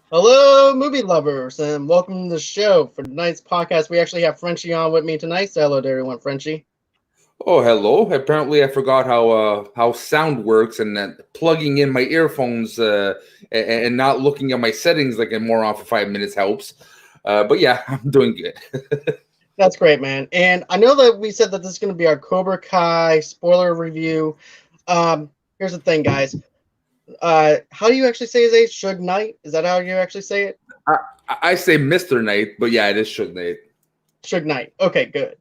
Hello, movie lovers, and welcome to the show. For tonight's podcast, we actually have Frenchie on with me tonight. Say hello to everyone, Frenchie. Oh, hello. Apparently, I forgot how sound works, and that plugging in my earphones and not looking at my settings like a moron for 5 minutes helps. But yeah, I'm doing good. That's great, man. And I know that we said that this is going to be our Cobra Kai spoiler review. Here's the thing, guys. How do you actually say his age? Suge Knight? Is that how you actually say it? I, I say Mr. Knight, but yeah, it is Suge Knight. Suge Knight. Okay, good.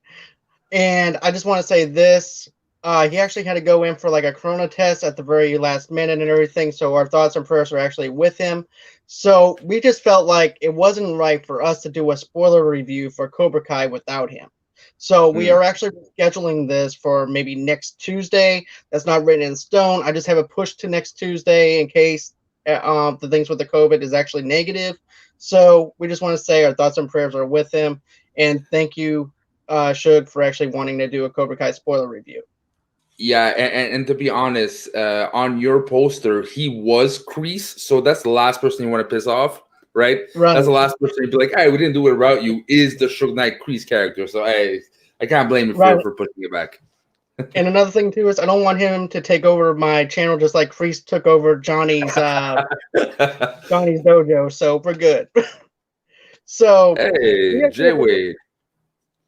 And I just want to say this. He actually had to go in for like a corona test at the very last minute and everything. So our thoughts and prayers are actually with him. So we just felt like it wasn't right for us to do a spoiler review for Cobra Kai without him. So we Mm. are actually scheduling this for maybe next Tuesday. That's not written in stone. I just have it pushed to next Tuesday in case the things with the COVID is actually negative. So we just want to say our thoughts and prayers are with him. And thank you, Suge, for actually wanting to do a Cobra Kai spoiler review. Yeah, and to be honest, on your poster, he was Kreese, so that's the last person you want to piss off, right? Right, That's the last person you'd be like, "Hey, we didn't do it about you." Is the Suge Knight Kreese character? So I can't blame you right. for putting it back. And another thing too is I don't want him to take over my channel just like Priest took over Johnny's dojo. So we're good. So we Hey, actually Jay have a, Wade.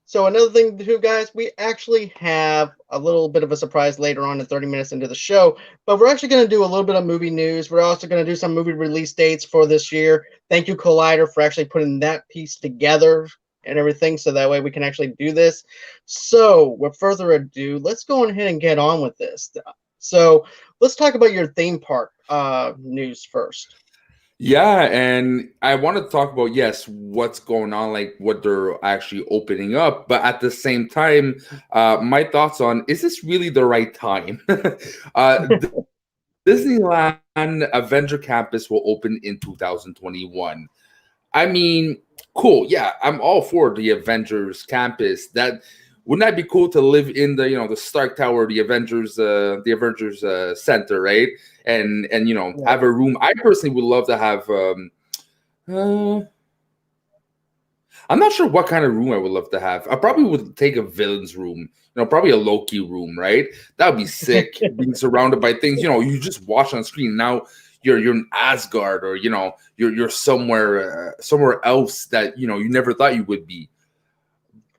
so another thing too, guys, we actually have a little bit of a surprise later on in 30 minutes into the show, but we're actually going to do a little bit of movie news. We're also going to do some movie release dates for this year. Thank you, Collider, for actually putting that piece together and everything, so that way we can actually do this. So, with further ado, let's go ahead and get on with this. So, let's talk about your theme park news first. Yeah, and I want to talk about yes, what's going on, like what they're actually opening up, but at the same time, my thoughts on is this really the right time? Disneyland Avenger Campus will open in 2021. I mean, cool. Yeah, I'm all for the Avengers campus. That wouldn't that be cool to live in the Stark Tower, the Avengers Center, right? And Yeah. have a room. I personally would love to have. Uh, I'm not sure what kind of room I would love to have. I probably would take a villain's room. Probably a Loki room, right? That would be sick. Being surrounded by things, you just watch on screen. Now you're in Asgard, or you're somewhere else that you never thought you would be.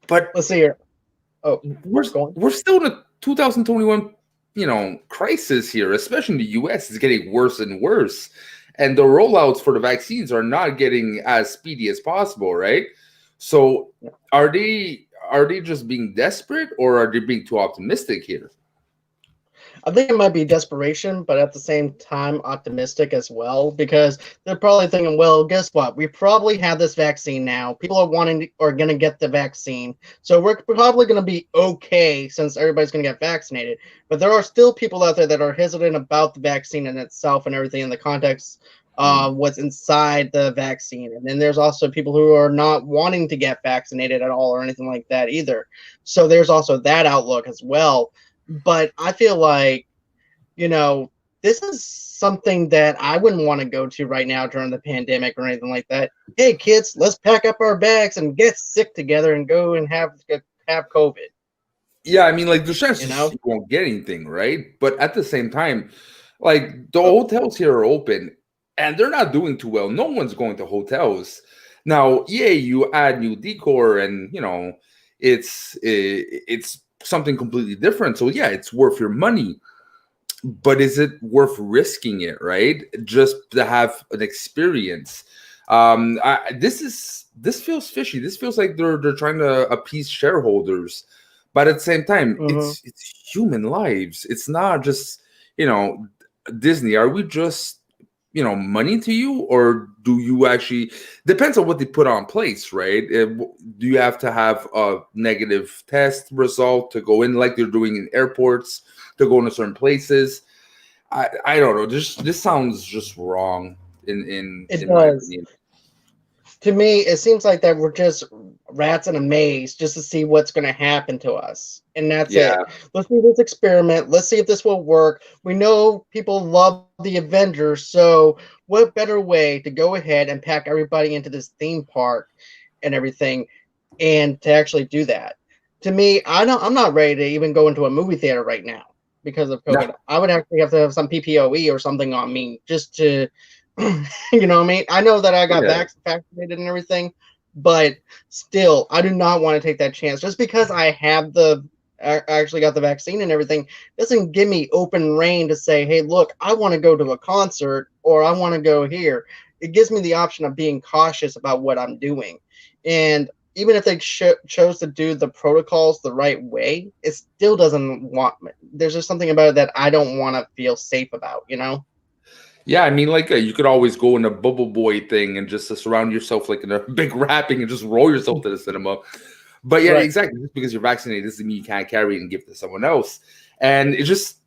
But Let's see here. Oh, we're go on. we're still in a 2021 crisis here, especially in the US. It's getting worse and worse, and the rollouts for the vaccines are not getting as speedy as possible, right? So are they just being desperate, or are they being too optimistic here? I think it might be desperation, but at the same time optimistic as well, because they're probably thinking, well, guess what? We probably have this vaccine now. People are going to get the vaccine, so we're probably going to be okay since everybody's going to get vaccinated. But there are still people out there that are hesitant about the vaccine in itself and everything in the context Mm. of what's inside the vaccine. And then there's also people who are not wanting to get vaccinated at all or anything like that either. So there's also that outlook as well, but I feel like, you know, this is something that I wouldn't want to go to right now during the pandemic or anything like that. Hey, kids, let's pack up our bags and get sick together and go and have COVID. Yeah, I mean, like, the You chances know, you won't get anything, right? But at the same time, like, the hotels here are open and they're not doing too well. No one's going to hotels. Now, yeah, you add new decor and, it's something completely different. So yeah, it's worth your money. But is it worth risking it, right? Just to have an experience. This feels fishy. This feels like they're trying to appease shareholders, but at the same time, hmm it's human lives. It's not just you know Disney. Are we just money to you, or do you actually depends on what they put on place, right? Do you have to have a negative test result to go in, like they're doing in airports, to go into certain places? I don't know. This sounds just wrong in it my does. opinion. To me, it seems like that we're just rats in a maze just to see what's going to happen to us. And that's Yeah. it. Let's do this experiment. Let's see if this will work. We know people love the Avengers, so what better way to go ahead and pack everybody into this theme park and everything and to actually do that? To me, I'm not ready to even go into a movie theater right now because of No. COVID. I would actually have to have some PPOE or something on me just to you know what I mean? I know that I got Yeah. vaccinated and everything, but still, I do not want to take that chance. Just because I actually got the vaccine and everything doesn't give me open reign to say, hey, look, I want to go to a concert or I want to go here. It gives me the option of being cautious about what I'm doing. And even if they chose to do the protocols the right way, it still doesn't want me. There's just something about it that I don't want to feel safe about, you know? Yeah, I mean, like you could always go in a bubble boy thing and just surround yourself like in a big wrapping and just roll yourself to the cinema. But yeah, Right. exactly. Just because you're vaccinated doesn't mean you can't carry it and give it to someone else. And it just,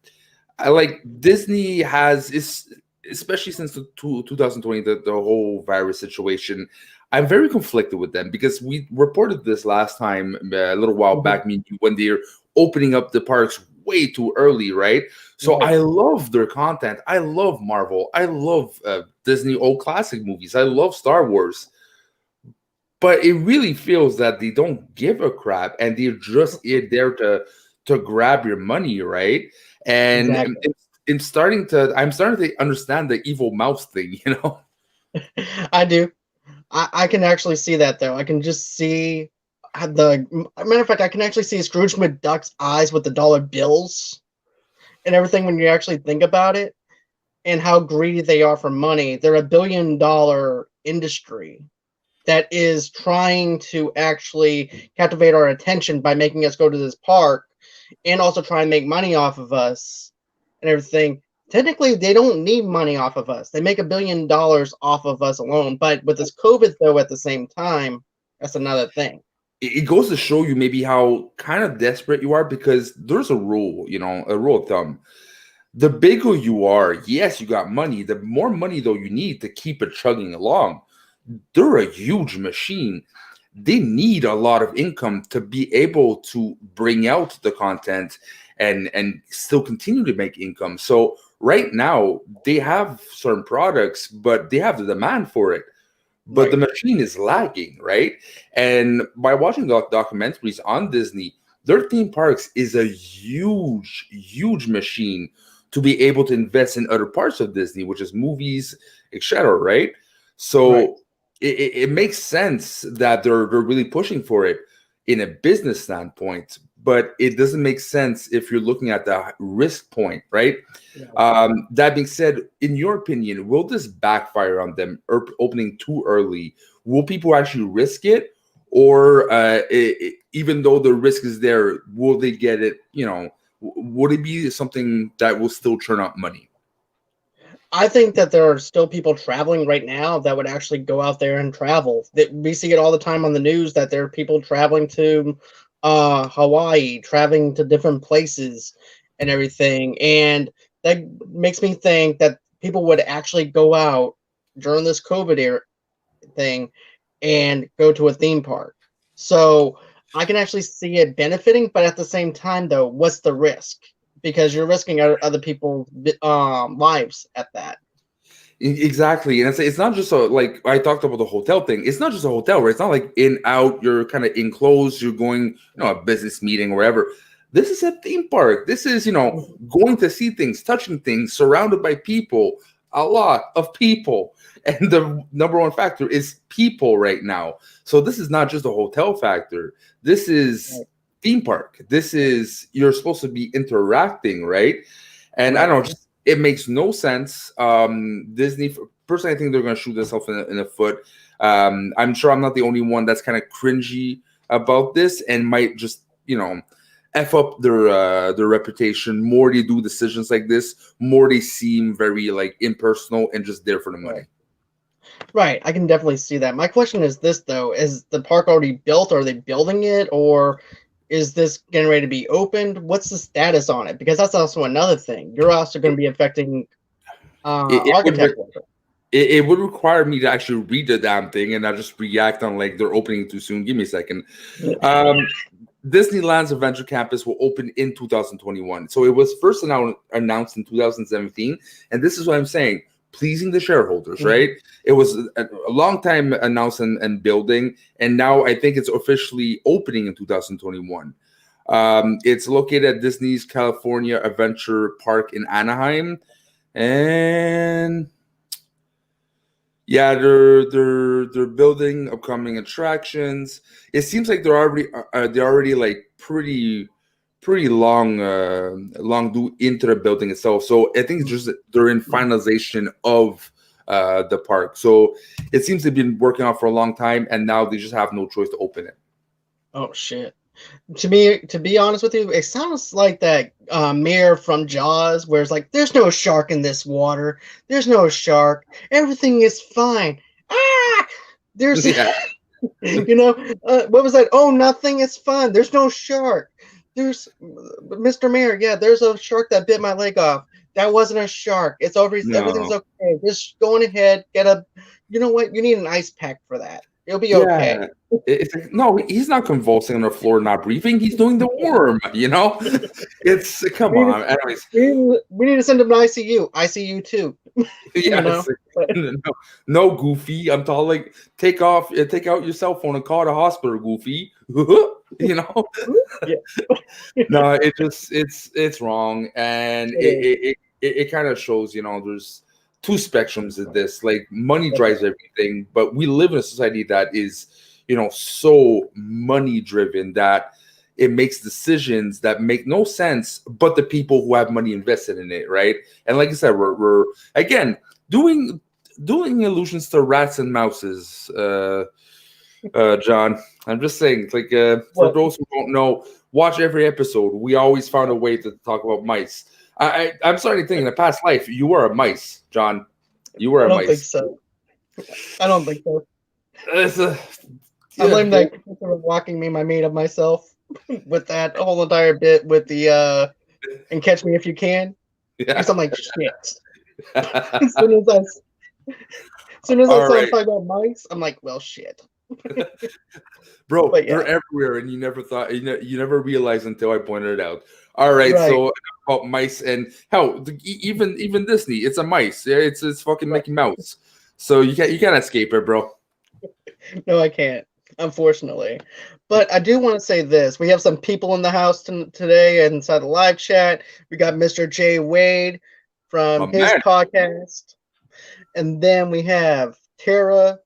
I like Disney has is especially since the 2020 the whole virus situation. I'm very conflicted with them because we reported this last time a little while Mhm. back. Me and you, when they're opening up the parks way too early, right? So Right. I love their content. I love Marvel. I love Disney old classic movies. I love Star Wars. But it really feels that they don't give a crap and they're just there to grab your money, right? And Exactly. I'm starting to understand the evil mouse thing, you know? I do. I can actually see that though. I can just see matter of fact, I can actually see Scrooge McDuck's eyes with the dollar bills and everything when you actually think about it and how greedy they are for money. They're a $1 billion industry that is trying to actually captivate our attention by making us go to this park and also try and make money off of us and everything. Technically, they don't need money off of us. They make $1 billion off of us alone. But with this COVID, though, at the same time, that's another thing. It goes to show you maybe how kind of desperate you are because there's a rule, a rule of thumb. The bigger you are, yes, you got money. The more money though you need to keep it chugging along. They're a huge machine. They need a lot of income to be able to bring out the content and still continue to make income. So right now they have certain products, but they have the demand for it. But the Right. machine is lagging, right? And by watching the documentaries on Disney, their theme parks is a huge, huge machine to be able to invest in other parts of Disney, which is movies, etc. Right? Right. So it makes sense that they're really pushing for it in a business standpoint, but it doesn't make sense if you're looking at the risk point, right? Right. That being said, in your opinion, will this backfire on them opening too early? Will people actually risk it? Or even though the risk is there, will they get it? Would it be something that will still turn up money? I think that there are still people traveling right now that would actually go out there and travel. That we see it all the time on the news that there are people traveling to Hawaii, traveling to different places and everything. And that makes me think that people would actually go out during this COVID era thing and go to a theme park. So I can actually see it benefiting, but at the same time, though, what's the risk? Because you're risking other people's lives at that. Exactly, and it's not just like I talked about the hotel thing. It's not just a hotel, right? It's not like in out. You're kind of enclosed. You're going, a business meeting or wherever. This is a theme park. This is going to see things, touching things, surrounded by people, a lot of people, and the number one factor is people right now. So this is not just a hotel factor. This is Right, theme park. This is you're supposed to be interacting, right? And I right, don't know, just it makes no sense. Disney, personally, I think they're going to shoot themselves in the foot. I'm sure I'm not the only one that's kind of cringy about this and might just, f up their reputation. More they do decisions like this, more they seem very like impersonal and just there for the money. right. Right, I can definitely see that. My question is this though: is the park already built? Are they building it, or is this getting ready to be opened? What's the status on it? Because that's also another thing. You're also going to be affecting It would architect work. it would require me to actually read the damn thing and not just react on like they're opening too soon. Give me a second. Disneyland's Adventure Campus will open in 2021. So it was first announced in 2017. And this is what I'm saying, pleasing the shareholders, right? It was a long time announced and building. And now I think it's officially opening in 2021. It's located at Disney's California Adventure Park in Anaheim. And yeah, they're building upcoming attractions. It seems like they're already like pretty long into the building itself. So I think it's just they're in finalization of the park. So it seems they've been working on for a long time, and now they just have no choice to open it. Oh shit. To be honest with you, it sounds like that mayor from Jaws, where it's like, "There's no shark in this water. There's no shark. Everything is fine." Ah, there's, what was that? Oh, nothing is fun. There's no shark. There's Mr. Mayor. Yeah, there's a shark that bit my leg off. That wasn't a shark. It's over. No. Everything's okay. Just going ahead. Get a. You know what? You need an ice pack for that. It'll be okay. It's like, no, he's not convulsing on the floor, not breathing. He's doing the worm, It's come on. Anyways, we need to send him to ICU. ICU too. Yes. No, Goofy. I'm talking like take out your cell phone and call the hospital, Goofy. No, it's wrong, and it kind of shows. There's two spectrums of this. Like money drives everything, but we live in a society that is, so money driven that it makes decisions that make no sense, but the people who have money invested in it, right? And like I said, we're again doing allusions to rats and mouses, John. I'm just saying, like for those who don't know, watch every episode. We always found a way to talk about mice. I'm starting to think in a past life you were a mice, John. You were a mice. I don't think so. I blame that for walking me, my mate of myself, with that whole entire bit with the and Catch Me If You Can. Because I'm like, shit. As soon as I started talking about mice, I'm like, well, shit. Bro, they're everywhere, and you never thought, you never realized until I pointed it out. All right. So about mice, and hell, even Disney, it's a mice. Yeah, it's fucking Mickey Mouse. So you can't escape it, bro. No, I can't, unfortunately. But I do want to say this: we have some people in the house today inside the live chat. We got Mr. Jay Wade from his podcast, and then we have Tara,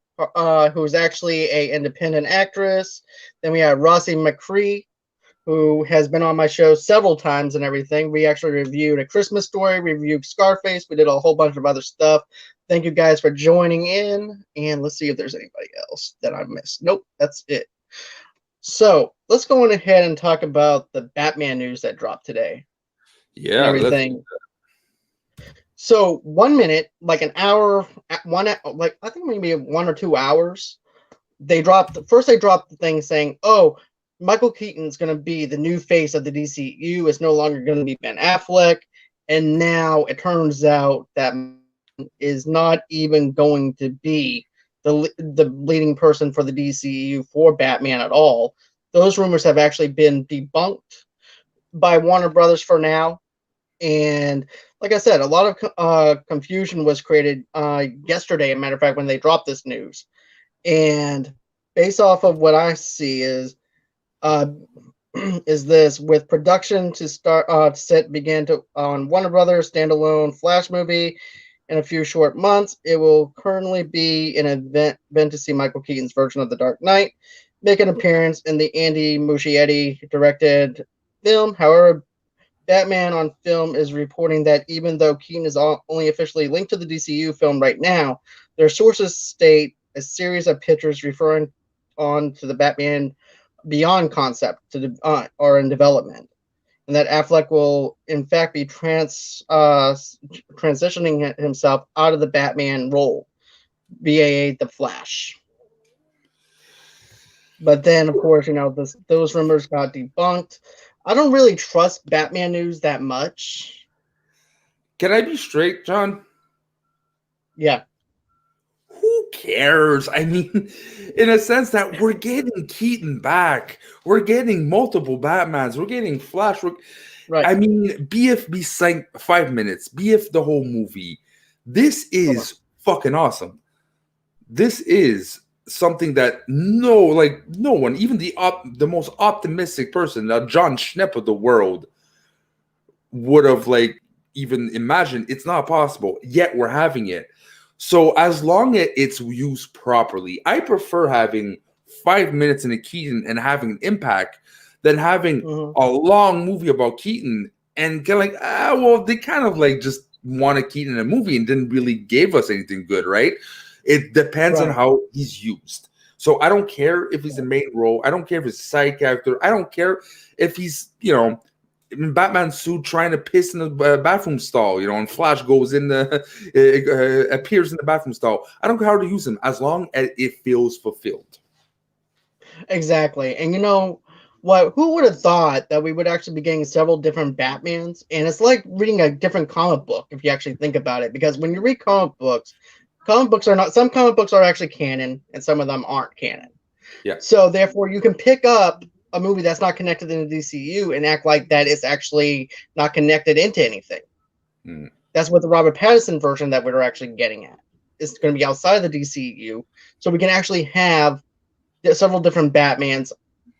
who's actually an independent actress. Then we have Rossi McCree, who has been on my show several times and everything. We actually reviewed A Christmas Story, reviewed Scarface. We did a whole bunch of other stuff. Thank you guys for joining in. And let's see if there's anybody else that I missed. Nope, that's it. So let's go on ahead and talk about the Batman news that dropped today. Yeah, and everything. So 1 minute, like an hour, like I think maybe 1 or 2 hours. They dropped the thing saying, "Oh, Michael Keaton's going to be the new face of the DCEU. It's no longer going to be Ben Affleck." And now it turns out that is not even going to be the leading person for the DCEU for Batman at all. Those rumors have actually been debunked by Warner Brothers for now. And like I said, a lot of confusion was created yesterday, as a matter of fact, when they dropped this news. And based off of what I see is this: with production to start set begin to on Warner Brothers standalone Flash movie in a few short months. It will currently be an event to see Michael Keaton's version of The Dark Knight make an appearance in the Andy Muschietti directed film. However, Batman on Film is reporting that even though Keaton is only officially linked to the DCU film right now, their sources state a series of pictures referring on to the Batman Beyond concept are in development, and that Affleck will in fact be transitioning himself out of the Batman role, BAA the Flash. But then, of course, those rumors got debunked. I don't really trust Batman news that much. Can I be straight, John? Yeah. cares? I mean, in a sense that we're getting Keaton back. We're getting multiple Batmans. We're getting Flash. Right. I mean, BF be sank 5 minutes. BF the whole movie. This is fucking awesome. This is something that no one, even the most optimistic person, John Schnepp of the world, would have like even imagined it's not possible. Yet we're having it. So as long as it's used properly, I prefer having 5 minutes in a Keaton and having an impact than having a long movie about Keaton and get like, well, they kind of like just wanted Keaton in a movie and didn't really give us anything good, right? It depends on how he's used. So I don't care if he's the main role. I don't care if he's a side character. I don't care if he's, in Batman suit trying to piss in the bathroom stall, and Flash goes in appears in the bathroom stall. I don't care how to use him as long as it feels fulfilled. Exactly. And what? Who would have thought that we would actually be getting several different Batmans? And it's like reading a different comic book if you actually think about it. Because when you read comic books are not. Some comic books are actually canon, and some of them aren't canon. Yeah. So therefore, you can pick up a movie that's not connected in the DCEU and act like that it's actually not connected into anything. That's what the Robert Pattinson version that we're actually getting at. It's going to be outside of the DCEU, so we can actually have several different Batmans.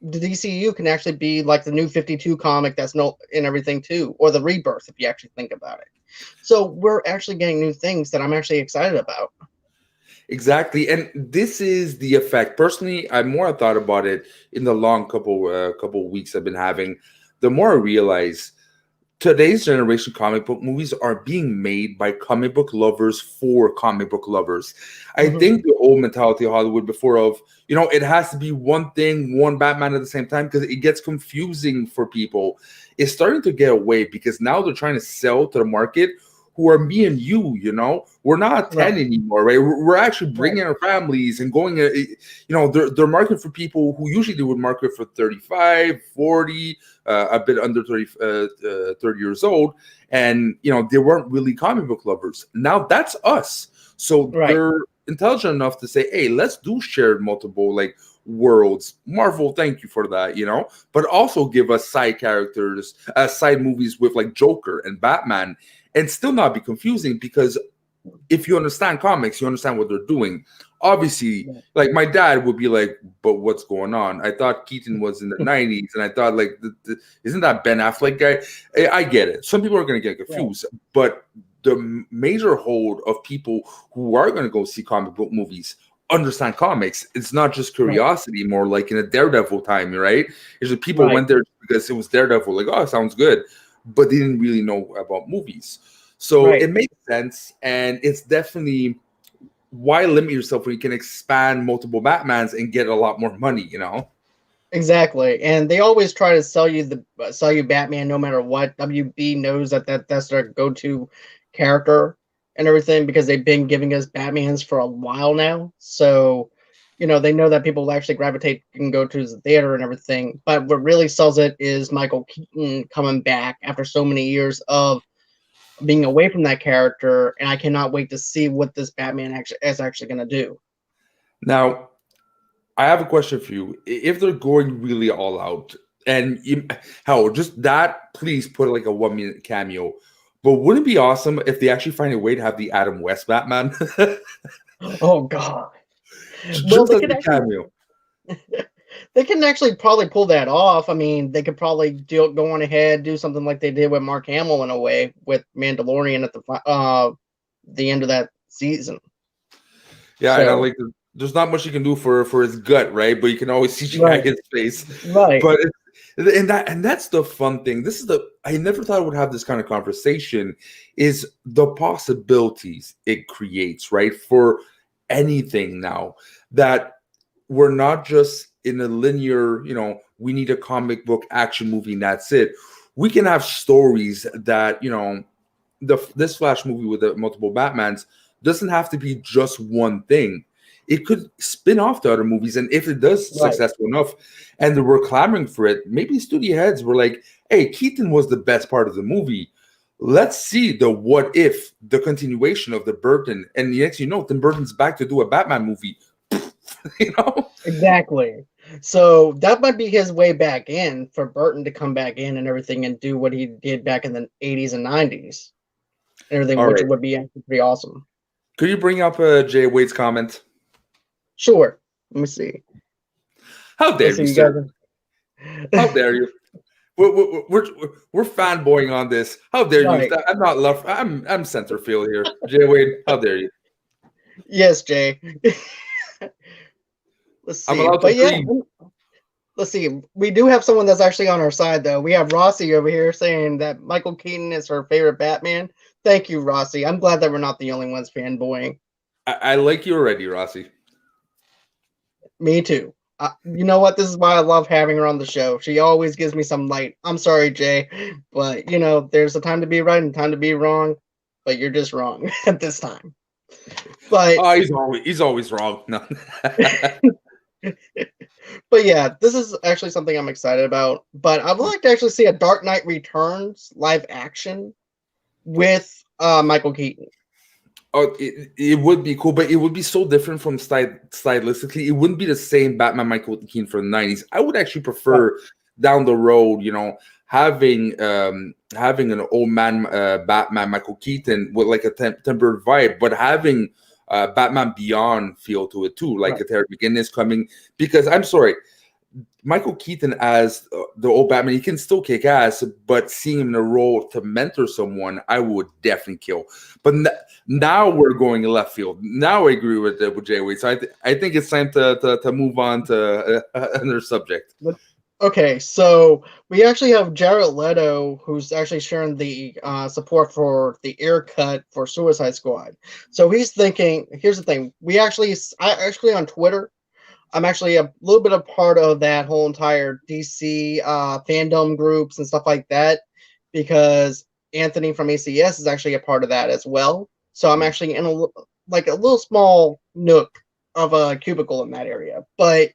The DCEU can actually be like the New 52 comic that's in everything too, or the Rebirth if you actually think about it. So we're actually getting new things that I'm actually excited about. Exactly, and this is the effect. Personally, I more thought about it in the long couple weeks I've been having. The more I realize today's generation comic book movies are being made by comic book lovers for comic book lovers. I think the old mentality of Hollywood before of, it has to be one thing, one Batman at the same time, because it gets confusing for people, is starting to get away because now they're trying to sell to the market who are me and you, we're not 10 anymore, right? We're actually bringing our families and going, they're marketing for people who usually they would market for 35, 40, a bit under 30 years old. And, they weren't really comic book lovers. Now that's us. So they're intelligent enough to say, hey, let's do shared multiple worlds. Marvel, thank you for that, but also give us side characters, side movies with like Joker and Batman, and still not be confusing, because if you understand comics, you understand what they're doing. Obviously, like my dad would be like, but what's going on? I thought Keaton was in the 90s, and I thought isn't that Ben Affleck guy? I get it. Some people are going to get confused, but the major hold of people who are going to go see comic book movies understand comics. It's not just curiosity, more like in a Daredevil time, right? It's just people went there because it was Daredevil, like, oh, it sounds good, but they didn't really know about movies. So it makes sense, and it's definitely why limit yourself when you can expand multiple Batmans and get a lot more money, Exactly, and they always try to sell you Batman no matter what. WB knows that's their go-to character and everything, because they've been giving us Batmans for a while now. So, they know that people will actually gravitate and go to the theater and everything. But what really sells it is Micheal Keaton coming back after so many years of being away from that character, and I cannot wait to see what this Batman is actually going to do. Now, I have a question for you. If they're going really all out, and just that, please put like a 1 minute cameo. But wouldn't it be awesome if they actually find a way to have the Adam West Batman? Oh God! Just as a cameo. They can actually probably pull that off. I mean, they could probably go on ahead, do something like they did with Mark Hamill in a way with Mandalorian at the end of that season. Yeah, so, I know, there's not much you can do for his gut, right? But you can always see his face, right? But that's the fun thing. I never thought I would have this kind of conversation. Is the possibilities it creates, right? For anything now, that we're not just in a linear, we need a comic book action movie and that's it. We can have stories that, this Flash movie with the multiple Batmans doesn't have to be just one thing. It could spin off to other movies. And if it does successful enough and we're clamoring for it, maybe studio heads were like, hey, Keaton was the best part of the movie. let's see the what if, the continuation of the Burton, and next you know, Tim Burton's back to do a Batman movie. You know, Exactly. So that might be his way back in for Burton to come back in and everything and do what he did back in the 80s and 90s and everything, all which right. would be actually pretty awesome. Could you bring up Jay Wade's comment? Sure. Let me see. How dare Let's see, you, you sir? guys. How dare you? We're fanboying on this. How dare you? Right. I'm not left. I'm center field here. Jay Wade, how dare you? Yes, Jay. Let's I'm see. allowed to But yeah, dream. let's see. We do have someone that's actually on our side, though. We have Rossi over here saying that Michael Keaton is her favorite Batman. Thank you, Rossi. I'm glad that we're not the only ones fanboying. I like you already, Rossi. Me too. You know what? This is why I love having her on the show. She always gives me some light. I'm sorry, Jay, but you know, there's a time to be right and time to be wrong, but you're just wrong at this time. But Oh, he's always wrong. No. but yeah, this is actually something I'm excited about. But I would like to actually see a Dark Knight Returns live action with Michael Keaton. Oh, it would be cool, but it would be so different from stylistically. It wouldn't be the same Batman Michael Keaton from the 90s. I would actually prefer down the road, you know, having an old man Batman Michael Keaton with like a tempered vibe, but having Batman Beyond feel to it too, like a Terry McGinnis coming. Because I'm sorry, Michael Keaton as the old Batman, he can still kick ass, but seeing him in a role to mentor someone, I would definitely kill. But now we're going left field. Now I agree with Jay Wade. So I think it's time to move on to another subject. Okay, so we actually have Jared Leto, who's actually sharing the support for the air cut for Suicide Squad. So he's thinking. Here's the thing: I actually on Twitter, I'm actually a little bit a part of that whole entire DC fandom groups and stuff like that because Anthony from ACS is actually a part of that as well. So I'm actually in a little small nook of a cubicle in that area, but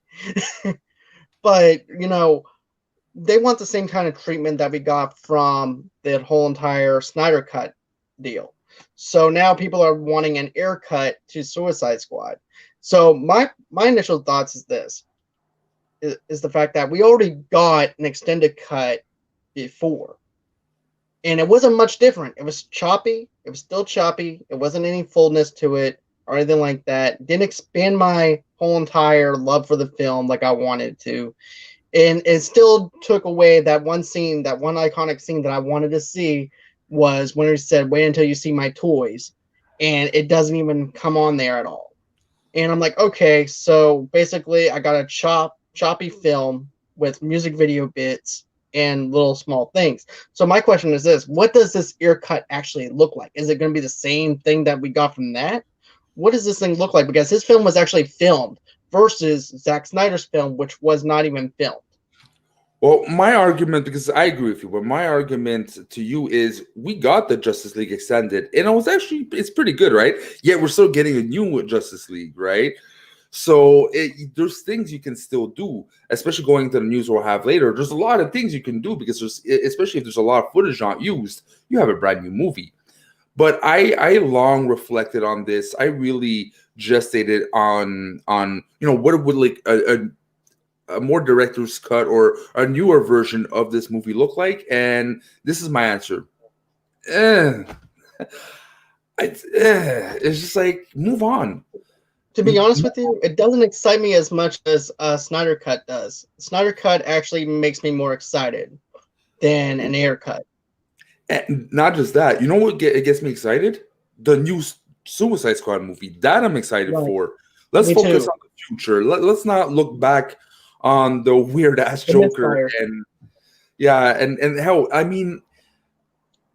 but you know they want the same kind of treatment that we got from that whole entire Snyder Cut deal. So now people are wanting an air cut to Suicide Squad. So my initial thoughts is this is the fact that we already got an extended cut before. And it wasn't much different. It was choppy. It was still choppy. It wasn't any fullness to it or anything like that. Didn't expand my whole entire love for the film like I wanted to. And it still took away that one scene, that one iconic scene that I wanted to see was when he said, "Wait until you see my toys." And it doesn't even come on there at all. And I'm like, okay, so basically I got a choppy film with music video bits and little small things. So my question is this: what does this ear cut actually look like? Is it going to be the same thing that we got from that? What does this thing look like? Because his film was actually filmed versus Zack Snyder's film, which was not even filmed. Well, my argument, because I agree with you, but my argument to you is we got the Justice League extended, and it's pretty good, right? Yet we're still getting a new Justice League, right? So there's things you can still do, especially going to the news we'll have later. There's a lot of things you can do because especially if there's a lot of footage not used, you have a brand new movie. But I long reflected on this. I really gestated on what it would like a more director's cut or a newer version of this movie look like, and this is my answer. Eh. It's just like move on. To be honest with you, it doesn't excite me as much as Snyder Cut does. Snyder Cut actually makes me more excited than an air cut. And not just that, you know what it gets me excited? The new Suicide Squad movie. That I'm excited Right. for. Let's Me focus too. on the future. Let's not look back on the weird ass The Joker misfire. and hell, I mean,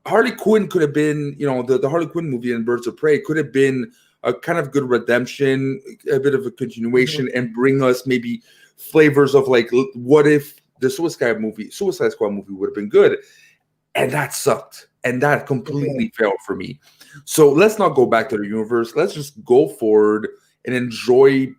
Harley Quinn could have been, the Harley Quinn movie and Birds of Prey could have been a kind of good redemption, a bit of a continuation, and bring us maybe flavors of like, what if the Suicide Squad movie would have been good, and that sucked, and that completely failed for me. So let's not go back to the universe. Let's just go forward and enjoy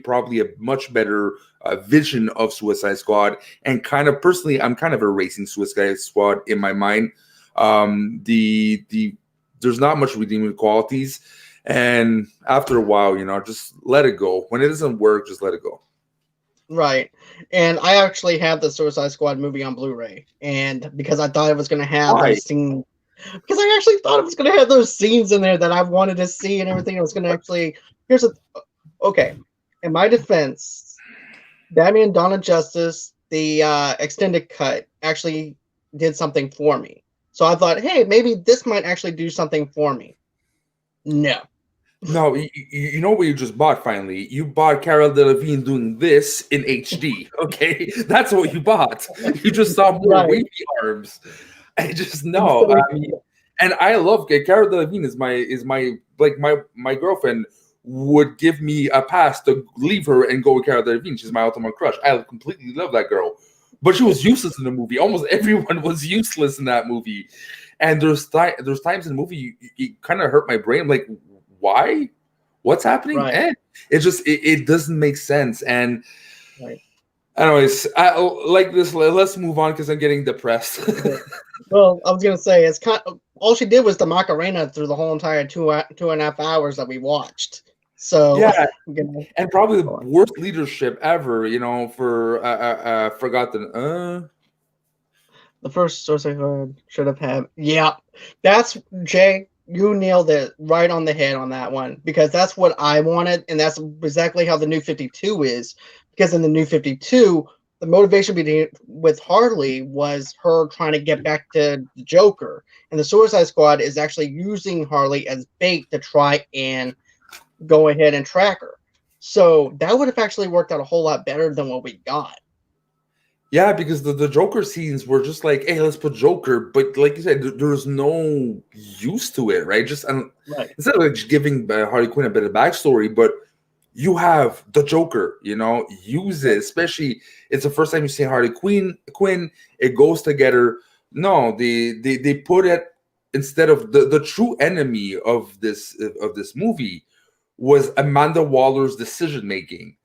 probably a much better vision of Suicide Squad. And kind of personally, I'm kind of erasing Suicide Squad in my mind. The there's not much redeeming qualities, and after a while, just let it go. When it doesn't work, just let it go. Right. And I actually have the Suicide Squad movie on Blu-ray, and because I thought it was going to have Why? those scenes, because I actually thought it was going to have those scenes in there that I wanted to see and everything. It was going to actually. Okay. In my defense, Batman Dawn of Justice, the extended cut, actually did something for me. So I thought, hey, maybe this might actually do something for me. No. No, you know what you just bought finally? You bought Cara Delevingne doing this in HD. Okay, that's what you bought. You just saw more Right. wavy arms. I just know. I mean, and I love Cara Delevingne is my girlfriend would give me a pass to leave her and go with Cara Delevingne. She's my ultimate crush. I completely love that girl, but she was useless in the movie. Almost everyone was useless in that movie. And there's times in the movie it kind of hurt my brain. I'm like, why? What's happening? Right. It doesn't make sense. And Right. anyways, I like this. Let's move on because I'm getting depressed. Well, I was gonna say it's all she did was the Macarena through the whole entire 2.5 hours that we watched. So yeah, and probably the worst leadership ever. For forgotten. The first Suicide Squad should have had. Yeah, that's Jay. You nailed it right on the head on that one, because that's what I wanted, and that's exactly how the New 52 is. Because in the New 52, the motivation with Harley was her trying to get back to the Joker, and the Suicide Squad is actually using Harley as bait to try and go ahead and track her. So that would have actually worked out a whole lot better than what we got. Yeah, because the Joker scenes were just like, hey, let's put Joker, but like you said, there's no use to it, right? Just Right. instead of like just giving Harley Quinn a bit of backstory, but you have the Joker, use it. Especially, it's the first time you see Harley Quinn. It goes together. No, they put it instead of the true enemy of this movie was Amanda Waller's decision making.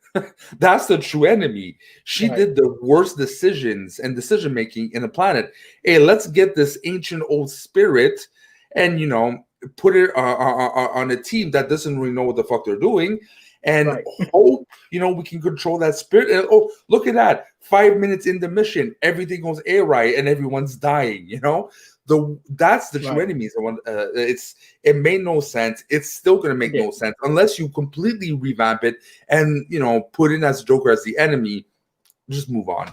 That's the true enemy. She did the worst decisions and decision making in the planet. Hey, let's get this ancient old spirit and put it on a team that doesn't really know what the fuck they're doing, and hope we can control that spirit. And oh, look at that! 5 minutes in the mission, everything goes awry and everyone's dying. That's the true enemies. It made no sense. It's still going to make no sense unless you completely revamp it and put in as Joker as the enemy. Just move on.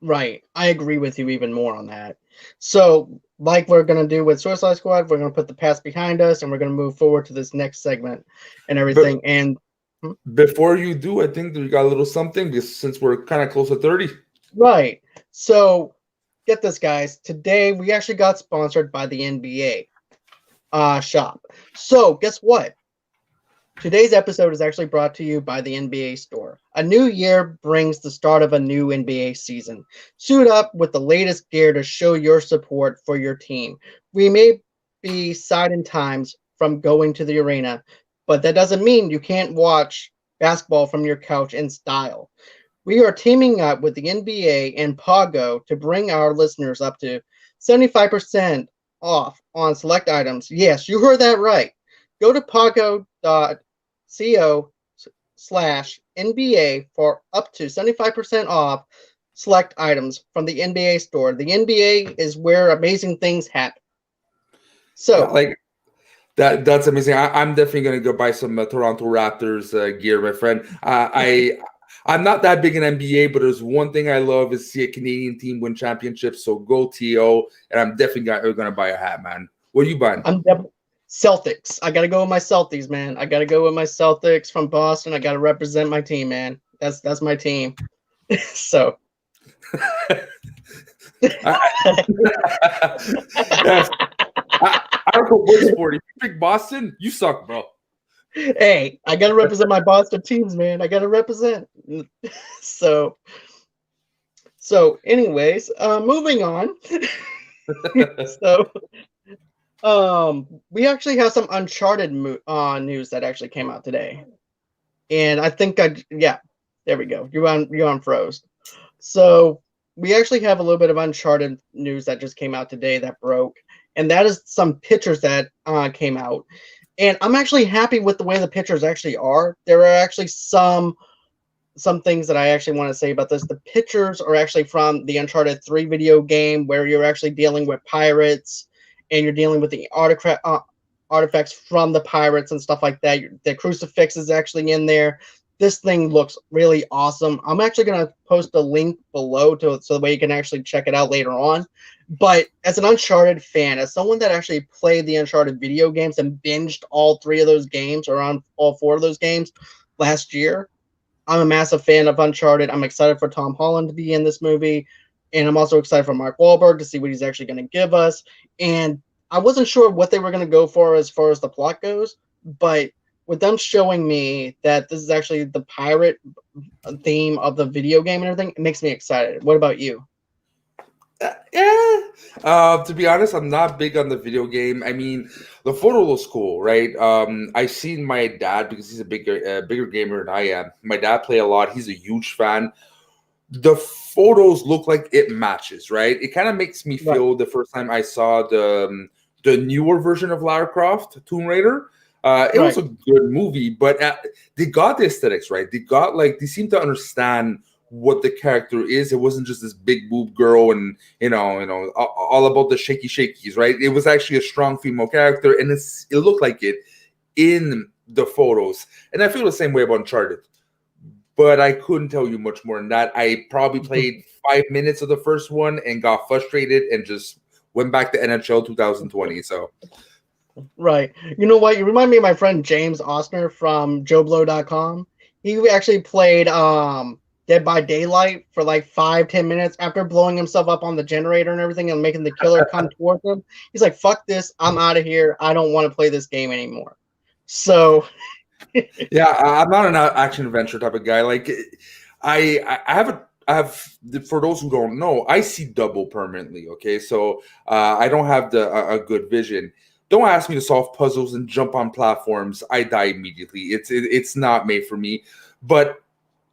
Right, I agree with you even more on that. So, like we're gonna do with Suicide Squad, we're gonna put the past behind us, and we're gonna move forward to this next segment and everything. Before you do, I think that we got a little something since we're kind of close to 30. Right. So. Get this, guys. Today we actually got sponsored by the NBA shop. So guess what? Today's episode is actually brought to you by the NBA store. A new year brings the start of a new NBA season. Suit up with the latest gear to show your support for your team. We may be siding times from going to the arena, but that doesn't mean you can't watch basketball from your couch in style. We are teaming up with the NBA and Pago to bring our listeners up to 75% off on select items. Yes, you heard that right. Go to pago.co/NBA for up to 75% off select items from the NBA store. The NBA is where amazing things happen. So, that's amazing. I'm definitely going to go buy some Toronto Raptors gear, my friend. I'm not that big in NBA, but there's one thing I love is see a Canadian team win championships. So go TO, and I'm definitely going to buy a hat, man. What are you buying? Celtics. I got to go with my Celtics, man. I got to go with my Celtics from Boston. I got to represent my team, man. That's my team. So. I don't know what sport. If you pick Boston, you suck, bro. Hey, I gotta represent my Boston teams, man. I gotta represent. So anyways, moving on. We actually have some Uncharted news that actually came out today, and I think there we go. You're on froze. So we actually have a little bit of Uncharted news that just came out today that broke. and that is some pictures that came out. And I'm actually happy with the way the pictures actually are. There are actually some things that I actually want to say about this. The pictures are actually from the Uncharted 3 video game, where you're actually dealing with pirates and you're dealing with the artifacts from the pirates and stuff like that. The crucifix is actually in there. This thing looks really awesome. I'm actually going to post a link below so the way you can actually check it out later on. But as an Uncharted fan, as someone that actually played the Uncharted video games and binged all 3 of those games, or on all 4 of those games last year, I'm a massive fan of Uncharted. I'm excited for Tom Holland to be in this movie, and I'm also excited for Mark Wahlberg to see what he's actually going to give us. And I wasn't sure what they were going to go for as far as the plot goes, but with them showing me that this is actually the pirate theme of the video game and everything, it makes me excited. What about you? Yeah. To be honest, I'm not big on the video game. I mean, the photo looks cool, right? I seen my dad, because he's a bigger gamer than I am. My dad play a lot. He's a huge fan. The photos look like it matches, right? It kind of makes me Right. feel the first time I saw the newer version of Lara Croft, Tomb Raider. It was Right. a good movie, but they got the aesthetics right. They seem to understand what the character is. It wasn't just this big boob girl and all about the shakies, right? It was actually a strong female character, and it looked like it in the photos. And I feel the same way about Uncharted, but I couldn't tell you much more than that. I probably played 5 minutes of the first one and got frustrated and just went back to NHL 2020. So Right. You know what? You remind me of my friend James Ostner from JoeBlow.com. He actually played Dead by Daylight for like 5-10 minutes after blowing himself up on the generator and everything and making the killer come towards him. He's like, fuck this. I'm out of here. I don't want to play this game anymore. So yeah, I'm not an action adventure type of guy. Like I have for those who don't know, I see double permanently. Okay, so I don't have a good vision. Don't ask me to solve puzzles and jump on platforms. I die immediately. It's not made for me. But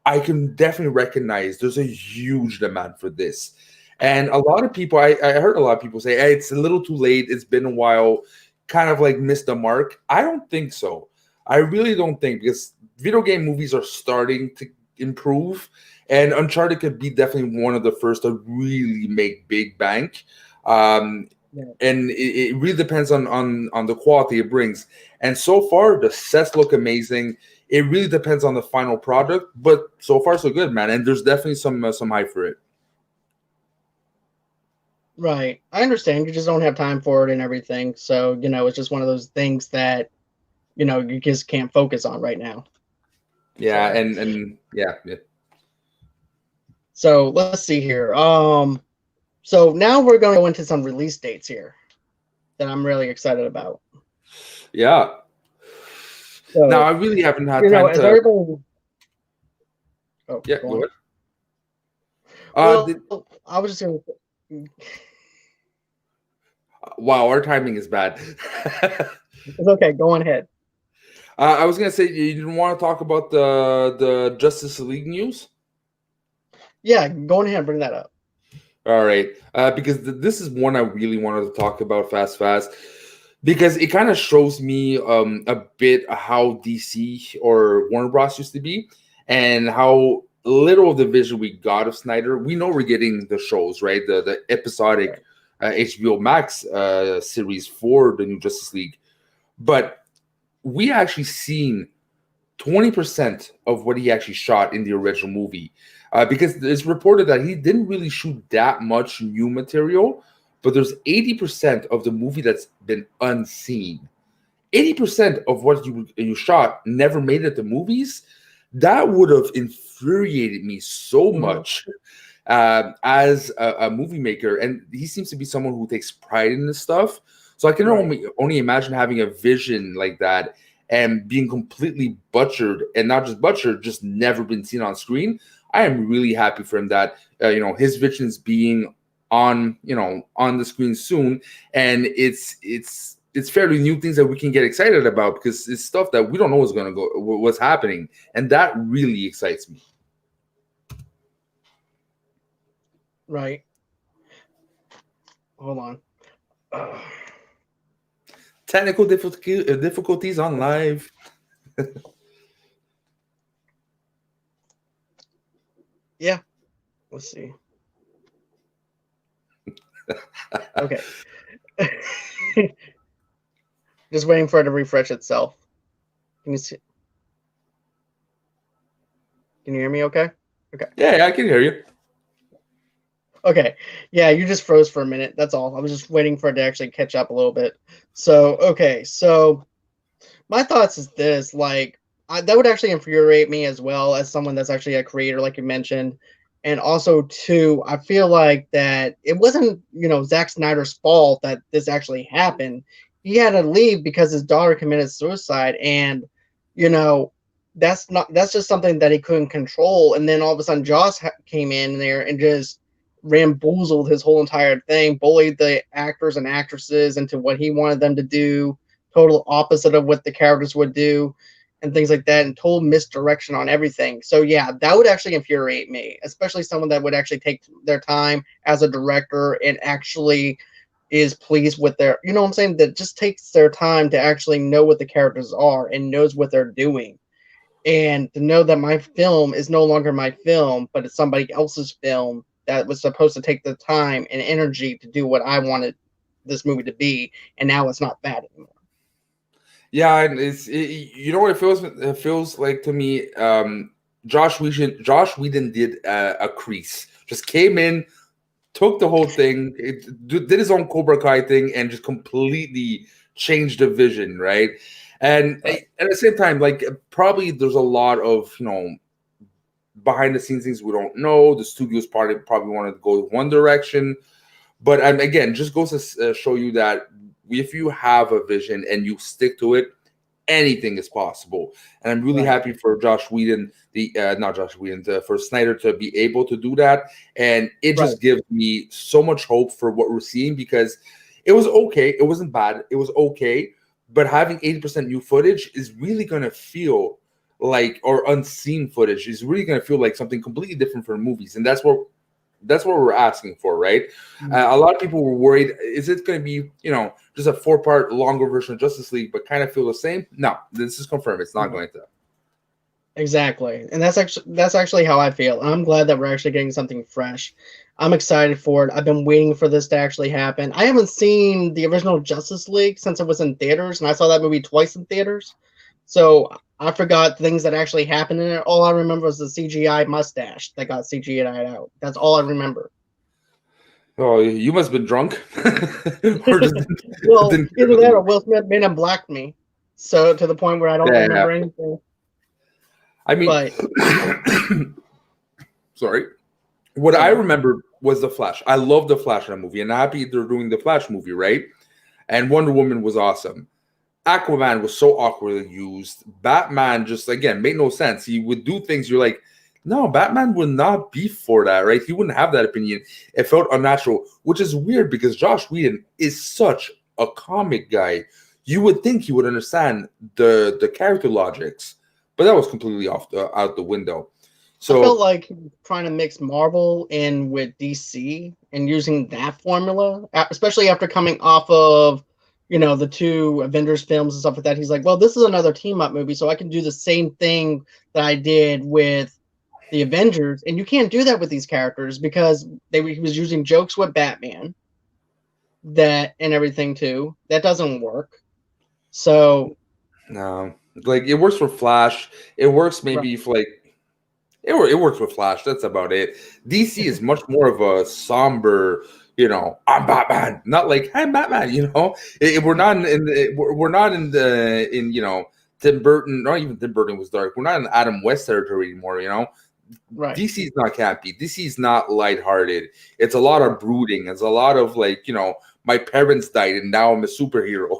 I can definitely recognize there's a huge demand for this. And a lot of people, I heard a lot of people say, hey, it's a little too late. It's been a while, kind of like missed the mark. I don't think so. I really don't think, because video game movies are starting to improve, and Uncharted could be definitely one of the first to really make big bank. yeah. And it really depends on the quality it brings. And so far, the sets look amazing. It really depends on the final product, but so far so good, man. And there's definitely some hype for it. Right. I understand. You just don't have time for it and everything. So, it's just one of those things that, you just can't focus on right now. Yeah, So, and yeah. so let's see here. So now we're going to go into some release dates here that I'm really excited about. Yeah. Now So, I really haven't had time as to. everybody, Yeah, go go on. ahead. Well, I was just going to. Wow, our timing is bad. It's okay. Go on ahead. I was gonna say, you didn't want to talk about the Justice League news. Yeah, go on ahead and bring that up. All right, because this is one I really wanted to talk about fast, because it kind of shows me a bit how DC or Warner Bros. Used to be, and how little of the vision we got of Snyder. We know we're getting the shows, right? The episodic HBO Max series for the new Justice League, but we actually seen 20% of what he actually shot in the original movie. Because it's reported that he didn't really shoot that much new material, but there's 80% of the movie that's been unseen. 80% of what you shot never made it to movies. That would have infuriated me so Mm-hmm. much as a movie maker. And he seems to be someone who takes pride in this stuff. So I can Right. only imagine having a vision like that and being completely butchered, and not just butchered, just never been seen on screen. I am really happy for him that his vision's being on on the screen soon, and it's fairly new things that we can get excited about, because it's stuff that we don't know what's happening, and that really excites me. Right. Hold on. Technical difficulties on live. Yeah. Let's see. Okay. Just waiting for it to refresh itself. Can you see? Can you hear me okay? Okay. Yeah, I can hear you. Okay. Yeah, you just froze for a minute. That's all. I was just waiting for it to actually catch up a little bit. So, okay. So, my thoughts is this, like, that would actually infuriate me as well as someone that's actually a creator, like you mentioned. And also, too, I feel like that it wasn't, Zack Snyder's fault that this actually happened. He had to leave because his daughter committed suicide, and you know, that's just something that he couldn't control. And then all of a sudden, Joss came in there and just ramboozled his whole entire thing, bullied the actors and actresses into what he wanted them to do, total opposite of what the characters would do, and things like that, and total misdirection on everything. So yeah, that would actually infuriate me, especially someone that would actually take their time as a director and actually is pleased with their, you know what I'm saying, that just takes their time to actually know what the characters are and knows what they're doing. And to know that my film is no longer my film, but it's somebody else's film that was supposed to take the time and energy to do what I wanted this movie to be, and now it's not bad anymore. Yeah, and you know what it feels. It feels like to me. Josh Whedon did a crease. Just came in, took the whole thing, did his own Cobra Kai thing, and just completely changed the vision, right? And Right. at the same time, like probably there's a lot of behind the scenes things we don't know. The studios probably wanted to go one direction, but again, just goes to show you that if you have a vision and you stick to it, anything is possible. And I'm really Right. happy for Josh Whedon, not Josh Whedon, for Snyder to be able to do that. And it Right. just gives me so much hope for what we're seeing, because it was okay. It wasn't bad. It was okay. But having 80% new footage is really going to feel like, or unseen footage is really going to feel like something completely different from movies. And that's what we're asking for, right? Mhm. A lot of people were worried, is it going to be, just a 4-part longer version of Justice League, but kind of feel the same? No, this is confirmed. It's not Right. going to. Exactly. And that's actually how I feel. I'm glad that we're actually getting something fresh. I'm excited for it. I've been waiting for this to actually happen. I haven't seen the original Justice League since it was in theaters, and I saw that movie twice in theaters. So I forgot things that actually happened in it. All I remember was the CGI mustache that got CGI'd out. That's all I remember. Oh, you must have been drunk, or just Well, didn't care either about the that or movie. Will Smith made him black me. So to the point where I don't Yeah, yeah. remember anything. I mean, But sorry. What I sorry. remember was the Flash. I love the Flash in the movie, and I'm happy they're doing the Flash movie, right? And Wonder Woman was awesome. Aquaman was so awkwardly used. Batman just again made no sense. He would do things you're like, no, Batman would not be for that, right? He wouldn't have that opinion. It felt unnatural, which is weird because Josh Whedon is such a comic guy. You would think he would understand the character logics, but that was completely out the window. I felt So like he was trying to mix Marvel in with DC and using that formula, especially after coming off of, the two Avengers films and stuff like that. He's like, well, this is another team up movie, so I can do the same thing that I did with the Avengers. And you can't do that with these characters because he was using jokes with Batman that and everything too. That doesn't work. So, no, like it works for Flash. It works right, maybe if like it works with Flash. That's about it. DC is much more of a somber, I'm Batman, not like I'm Batman. We're not we're not in Tim Burton. Not even Tim Burton was dark. We're not in Adam West territory anymore. right, DC is not campy. DC is not lighthearted. It's a lot of right. brooding. It's a lot of like, my parents died and now I'm a superhero.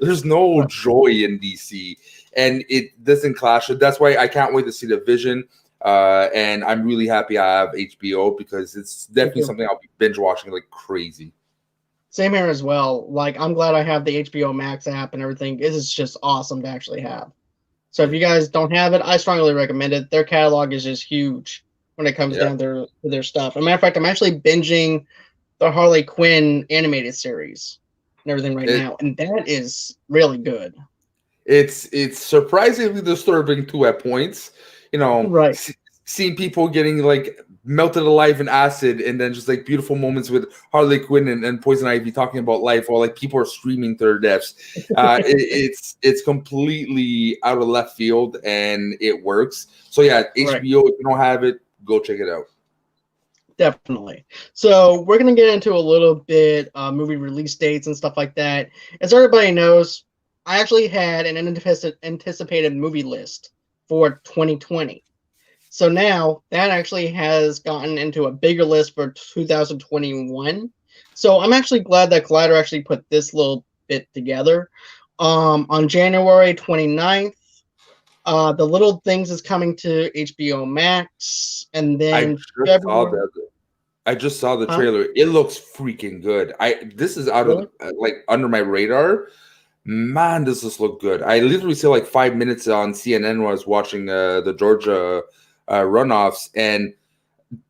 There's no Right. joy in DC, and it doesn't clash. That's why I can't wait to see the Vision. And I'm really happy I have HBO because it's Me definitely too. something I'll be binge watching like crazy. Same here as well. Like, I'm glad I have the HBO Max app and everything. It is just awesome to actually have. So if you guys don't have it, I strongly recommend it. Their catalog is just huge when it comes Yeah. down to their stuff. As a matter of fact, I'm actually binging the Harley Quinn animated series. and everything right It, now, and that is really good. it's surprisingly disturbing too at points. You know, Right, seeing people getting like melted alive in acid, and then just like beautiful moments with Harley Quinn and Poison Ivy talking about life, while like people are screaming their deaths. It's completely out of left field, and it works. So yeah, right. HBO. If you don't have it, go check it out. Definitely. So we're gonna get into a little bit movie release dates and stuff like that. As everybody knows, I actually had an anticipated movie list for 2020. So now that actually has gotten into a bigger list for 2021. So I'm actually glad that Collider actually put this little bit together. On January 29th, The Little Things is coming to HBO Max, and I then just saw February. that. I just saw the Huh? trailer. It looks freaking good. This is out of Really? the, like under my radar. Man, does this look good? I literally saw like 5 minutes on CNN when I was watching the Georgia runoffs, and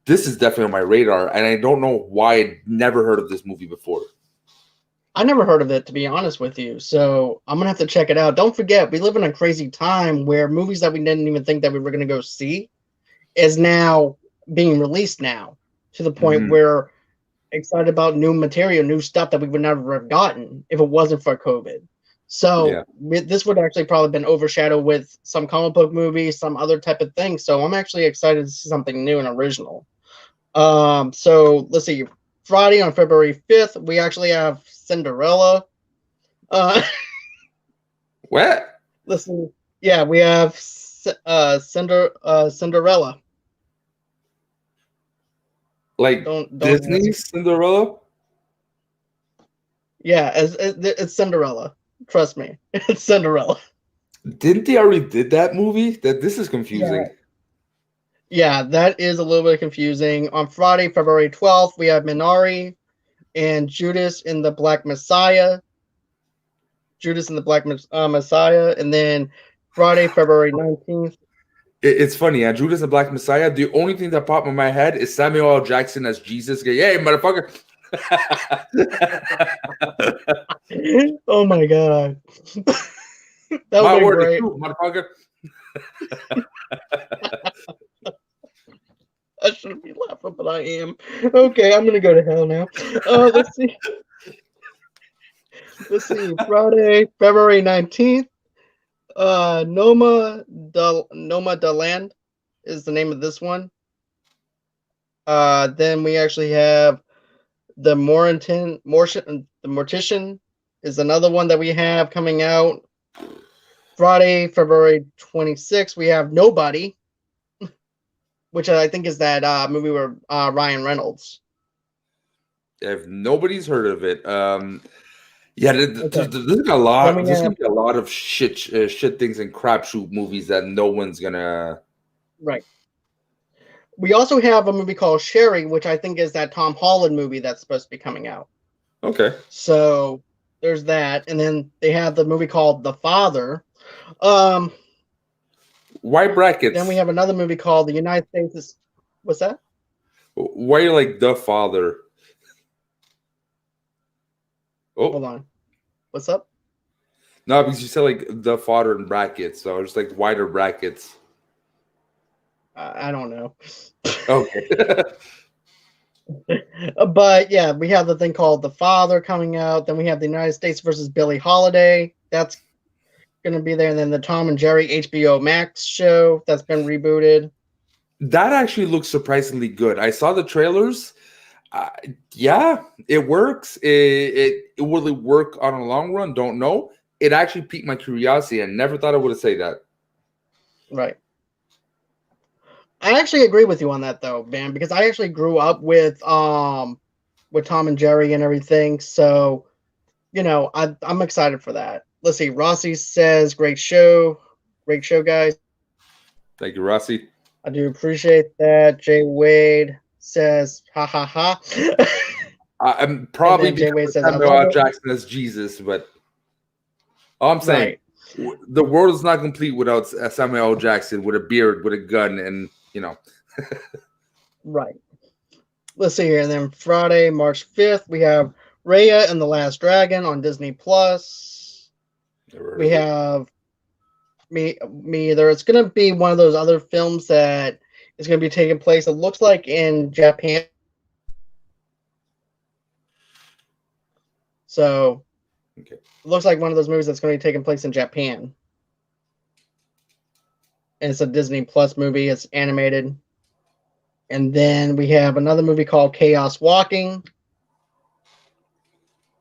this is definitely on my radar. And I don't know why I'd never heard of this movie before. I never heard of it, to be honest with you. So I'm gonna have to check it out. Don't forget, we live in a crazy time where movies that we didn't even think that we were gonna go see is now being released now, to the point Mhm. where excited about new material, new stuff that we would never have gotten if it wasn't for COVID. So Yeah. this would actually probably been overshadowed with some comic book movies, some other type of thing. So I'm actually excited to see something new and original. So let's see. Friday on February 5th, we actually have Cinderella. Uh, What? listen, yeah, we have Cinderella. Like Don't Disney answer. Cinderella? Yeah, it's Cinderella. Trust me, it's Cinderella. Didn't they already did that movie? That this is confusing. Yeah, yeah, that is a little bit confusing. On Friday, February 12th, we have Minari and Judas in the Black Messiah. Judas and the Black Messiah, and then Friday, February 19th. It's funny, yeah. Judas and Black Messiah. The only thing that popped in my head is Samuel L. Jackson as Jesus. Hey, motherfucker! Oh my god, that would My be word is great. true, motherfucker. I shouldn't be laughing, but I am. Okay, I'm gonna go to hell now. Let's see. Let's see. Friday, February 19th. Noma the Land is the name of this one. Then we actually have the Mortician is another one that we have coming out. Friday, February 26th, we have Nobody, which I think is that movie with Ryan Reynolds. If nobody's heard of it, yeah, Okay. there's a Then lot. we There's have gonna be a lot of shit things and crapshoot movies that no one's gonna. right. We also have a movie called Sherry, which I think is that Tom Holland movie that's supposed to be coming out. Okay. So there's that, and then they have the movie called The Father. Um, Why then we brackets? have another movie called The United States is. What's that? Why are you like the father? Hold Oh on. What's up? no, because you said like the father in brackets, so just like wider brackets. I don't know. Okay. But yeah, we have the thing called The Father coming out. Then we have the United States versus Billie Holiday. That's going to be there. And then the Tom and Jerry HBO Max show that's been rebooted. That actually looks surprisingly good. I saw the trailers. Uh, yeah, it works. It will it work on a long run? Don't know. It actually piqued my curiosity. I never thought I would have said that. Right. I actually agree with you on that though, man, because I actually grew up with Tom and Jerry and everything. So, I'm excited for that. Let's see. Rossi says, great show. Great show, guys. Thank you, Rossi. I do appreciate that. Jay Wade says, ha ha ha. I'm And probably then Jay because Wade of says, I Samuel love L. it. Jackson as Jesus, but all I'm saying, Right, the world is not complete without Samuel L. Jackson with a beard, with a gun, and right. Let's see here. And then Friday, March 5th, we have Raya and the Last Dragon on Disney Plus. We have me either. It's going to be one of those other films that is going to be taking place. It looks like in Japan. So, okay. It looks like one of those movies that's going to be taking place in Japan. And it's a Disney Plus movie. It's animated. And then we have another movie called Chaos Walking.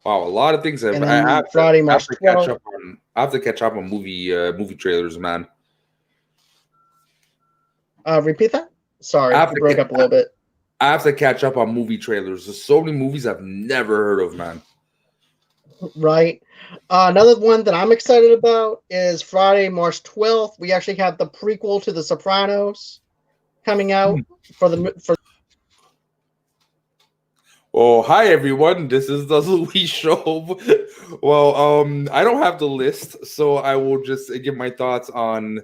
Wow, a lot of things. I have Friday, March to 12th. catch up on. I have to catch up on movie trailers, man. Repeat that? Sorry, you broke up a little bit. I have to catch up on movie trailers. There's so many movies I've never heard of, man. Right. Another one that I'm excited about is Friday, March 12th. We actually have the prequel to The Sopranos coming out for. Oh, hi everyone. This is the Louis Show. Well, I don't have the list, so I will just give my thoughts on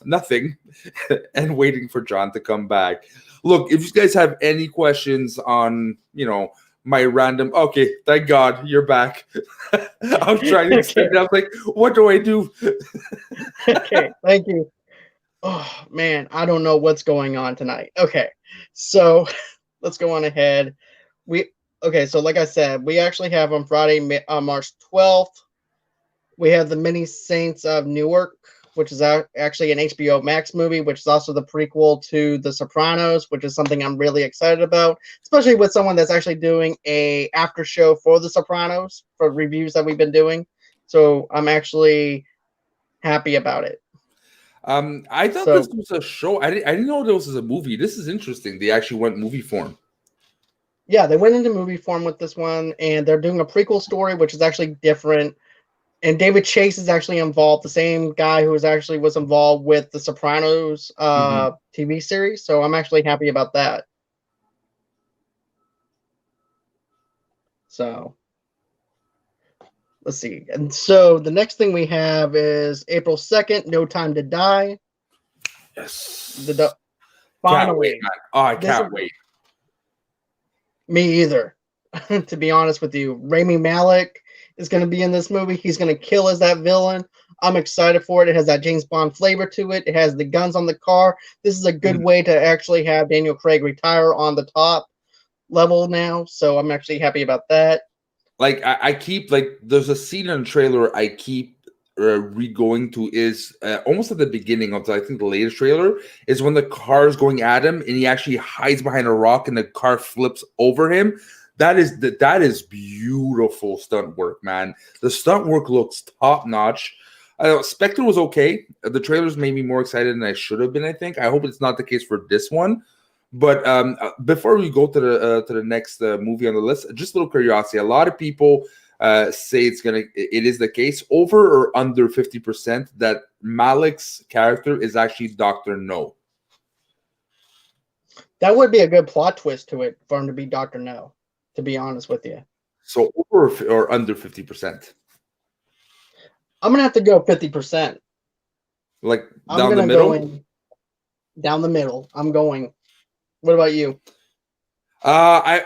nothing and waiting for John to come back. Look, if you guys have any questions on, my random, okay, thank God you're back. I was trying to explain it. I was like, what do I do? Okay, thank you. Oh man, I don't know what's going on tonight. Okay, so let's go on ahead. So like I said, we actually have on Friday, March 12th, we have the Many Saints of Newark, which is actually an HBO Max movie, which is also the prequel to The Sopranos, which is something I'm really excited about, especially with someone that's actually doing a after show for The Sopranos for reviews that we've been doing. So I'm actually happy about it. I thought this was a show. I didn't know this was a movie. This is interesting. They actually went movie form. Yeah, they went into movie form with this one, and they're doing a prequel story, which is actually different. And David Chase is actually involved, the same guy who was involved with the Sopranos TV series. So I'm actually happy about that. So let's see. And so the next thing we have is April 2nd, No Time to Die. Yes. Finally. Can't wait, man. Oh, I can't wait. Me either. To be honest with you, Rami Malek is going to be in this movie. He's going to kill as that villain. I'm excited for it. It has that James Bond flavor to it. It has the guns on the car. This is a good way to actually have Daniel Craig retire on the top level now. So I'm actually happy about that. Like I keep there's a scene in the trailer I keep re-going to is almost at the beginning of I think the latest trailer is when the car is going at him and he actually hides behind a rock and the car flips over him. That is beautiful stunt work, man. The stunt work looks top notch. Spectre was okay. The trailers made me more excited than I should have been. I think. I hope it's not the case for this one. But before we go to the next movie on the list, just a little curiosity. A lot of people say it is the case, over or under 50% that Malik's character is actually Dr. No. That would be a good plot twist to it for him to be Dr. No, to be honest with you. So over or under 50%? I'm gonna have to go 50%. Like down the middle? Down the middle. I'm going. What about you? I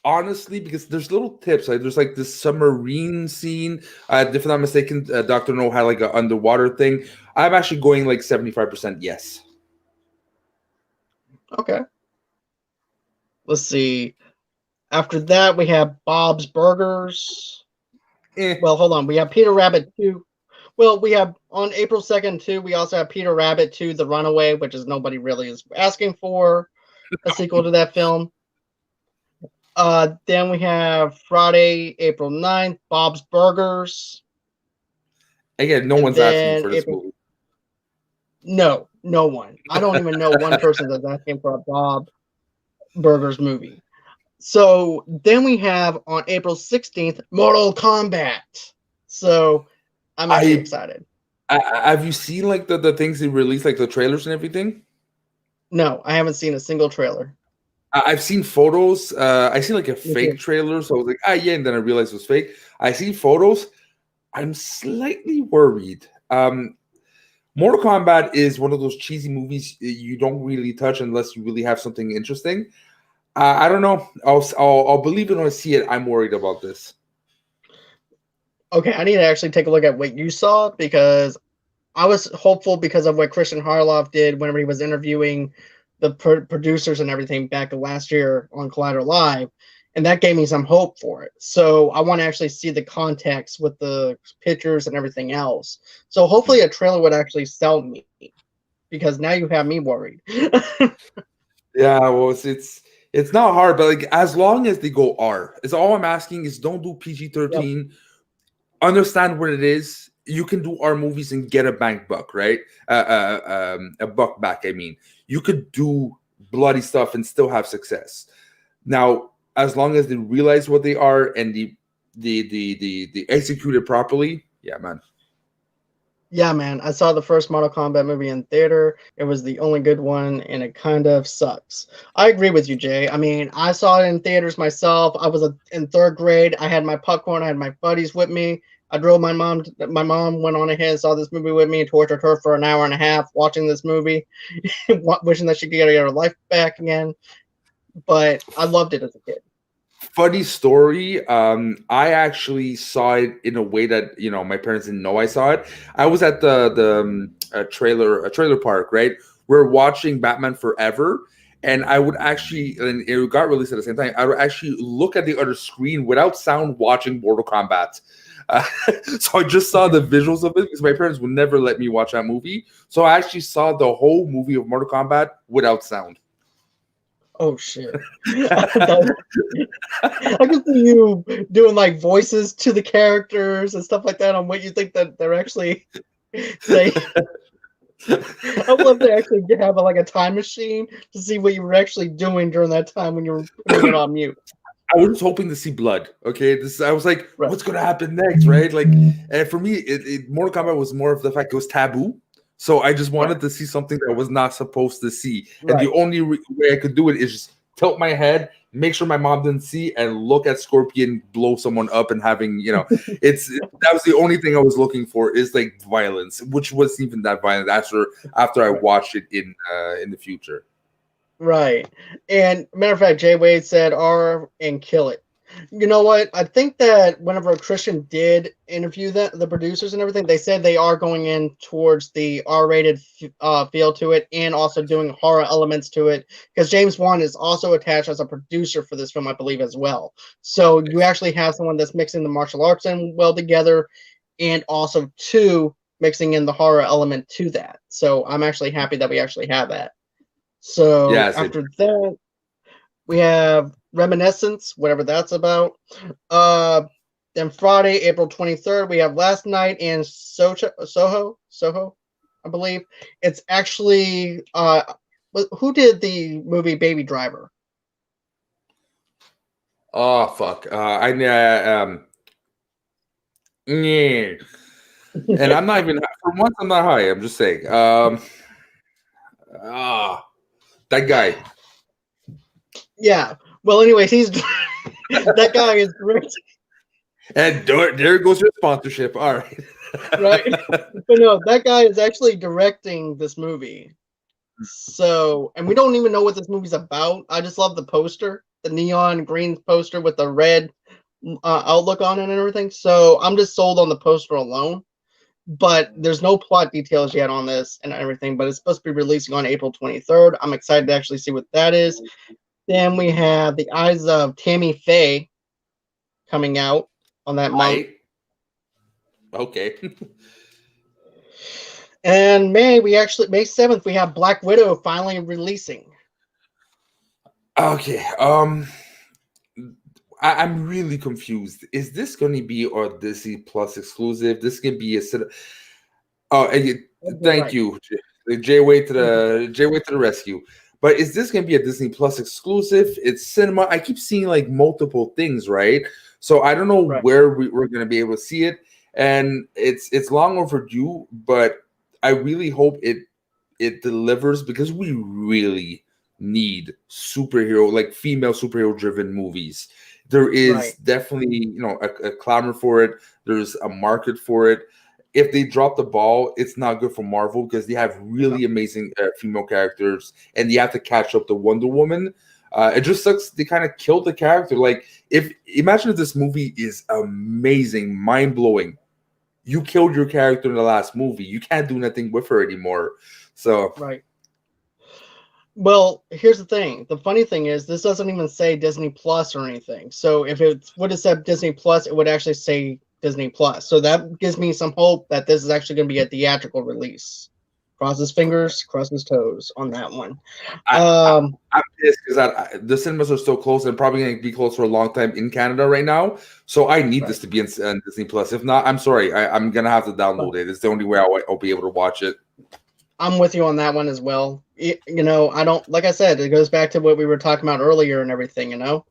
honestly, because there's little tips. Like there's like this submarine scene. If I'm not mistaken, Dr. No had like an underwater thing. I'm actually going like 75% yes. Okay. Let's see. After that, we have Bob's Burgers. Well, hold on. We have Peter Rabbit 2. Well, we have on April 2nd, too, we also have Peter Rabbit 2, The Runaway, which is nobody really is asking for a sequel to that film. Then we have Friday, April 9th, Bob's Burgers. Again, no one's asking for this movie. No one. I don't even know one person that's asking for a Bob Burgers movie. So then we have on April 16th, Mortal Kombat. So I'm actually excited. Have you seen like the things they released, like the trailers and everything? No, I haven't seen a single trailer. I've seen photos. I seen like a fake trailer, so I was like, yeah, and then I realized it was fake. I seen photos. I'm slightly worried. Mortal Kombat is one of those cheesy movies you don't really touch unless you really have something interesting. I don't know. I'll believe it when I see it. I'm worried about this. Okay, I need to actually take a look at what you saw because I was hopeful because of what Christian Harloff did whenever he was interviewing the producers and everything back last year on Collider Live, and that gave me some hope for it. So I want to actually see the context with the pictures and everything else. So hopefully a trailer would actually sell me because now you have me worried. Yeah, well, it's not hard, but like as long as they go R, is all I'm asking is don't do PG Yep. 13. Understand what it is. You can do R movies and get a bank buck, right? A buck back. I mean, you could do bloody stuff and still have success. Now, as long as they realize what they are and the execute it properly, yeah, man. Yeah, man. I saw the first Mortal Kombat movie in theater. It was the only good one, and it kind of sucks. I agree with you, Jay. I mean, I saw it in theaters myself. I was in third grade. I had my popcorn. I had my buddies with me. I drove my mom. My mom went on ahead and saw this movie with me and tortured her for an hour and a half watching this movie, wishing that she could get her life back again. But I loved it as a kid. Funny story. I actually saw it in a way that my parents didn't know I saw it. I was at the trailer park, right? We're watching Batman Forever, and I would actually, and it got released at the same time. I would actually look at the other screen without sound, watching Mortal Kombat. Uh, so I just saw the visuals of it because my parents would never let me watch that movie. So I actually saw the whole movie of Mortal Kombat without sound. Oh shit! I can see you doing like voices to the characters and stuff like that on what you think that they're actually saying. I would love to actually have like a time machine to see what you were actually doing during that time when you were putting it on mute. I was just hoping to see blood. Okay, I was like, Right. what's gonna happen next, right? Like, and for me, Mortal Kombat was more of the fact it was taboo. So I just wanted to see something that I was not supposed to see, and the Right. only way I could do it is just tilt my head, make sure my mom didn't see, and look at Scorpion blow someone up, and having that was the only thing I was looking for, is like violence, which wasn't even that violent after I Right. watched it in the future. Right. And matter of fact, Jay Wade said R and kill it. You know what? I think that whenever Christian did interview the producers and everything, they said they are going in towards the R-rated feel to it, and also doing horror elements to it, because James Wan is also attached as a producer for this film, I believe, as well. So you actually have someone that's mixing the martial arts in well together, and also mixing in the horror element to that. So I'm actually happy that we actually have that. So Yeah, same. after that, we have Reminiscence, whatever that's about. Uh, then Friday, April 23rd, we have Last Night in Soho, I believe. It's actually who did the movie Baby Driver? Oh fuck! Yeah. And I'm not even for once. I'm not high. I'm just saying. Ah, that guy. Yeah. Well, anyways, he's that guy is great, And there goes your sponsorship. All right. right? But no, that guy is actually directing this movie. So, and we don't even know what this movie's about. I just love the poster, the neon green poster with the red outlook on it and everything. So I'm just sold on the poster alone. But there's no plot details yet on this and everything. But it's supposed to be releasing on April 23rd. I'm excited to actually see what that is. Then we have The Eyes of Tammy Faye coming out on that month. Okay. And May 7th, we have Black Widow finally releasing. Okay. I'm really confused. Is this going to be a Disney Plus exclusive? This can be a set. Oh, thank Right. you, Jay Way to the rescue. But is this going to be a Disney Plus exclusive? It's cinema. I keep seeing like multiple things, right? So I don't know Right. where we're going to be able to see it, and it's long overdue. But I really hope it delivers, because we really need superhero, like female superhero driven movies. There is definitely a clamor for it. There's a market for it. If they drop the ball, it's not good for Marvel, because they have really amazing female characters, and they have to catch up to Wonder Woman. It just sucks they kind of killed the character. Like, imagine if this movie is amazing, mind blowing. You killed your character in the last movie. You can't do nothing with her anymore. So Right. Well, here's the thing. The funny thing is, this doesn't even say Disney Plus or anything. So if it would have said Disney Plus, it would actually say Disney Plus. So that gives me some hope that this is actually going to be a theatrical release. Cross his fingers, cross his toes on that one. I'm pissed because the cinemas are still closed and probably going to be closed for a long time in Canada right now. So I need this to be in Disney Plus. If not, I'm sorry. I'm going to have to download it. It's the only way I'll be able to watch it. I'm with you on that one as well. You know, I don't, like I said, it goes back to what we were talking about earlier and everything, you know.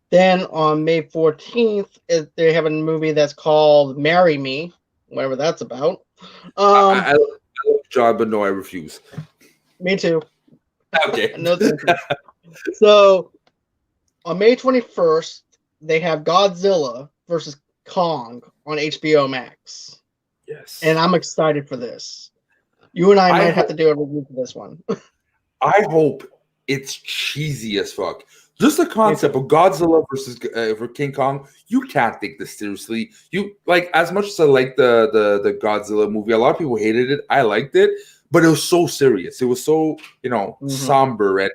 Then on May 14th, they have a movie that's called Marry Me, whatever that's about. I love John, but no, I refuse. Me too. Okay. No, thank you. So on May 21st, they have Godzilla versus Kong on HBO Max. Yes. And I'm excited for this. You and I might have to do a review for this one. I hope it's cheesy as fuck. Just the concept of Godzilla versus for King Kong, you can't take this seriously. You like, as much as I like the Godzilla movie, a lot of people hated it. I liked it, but it was so serious. It was so, somber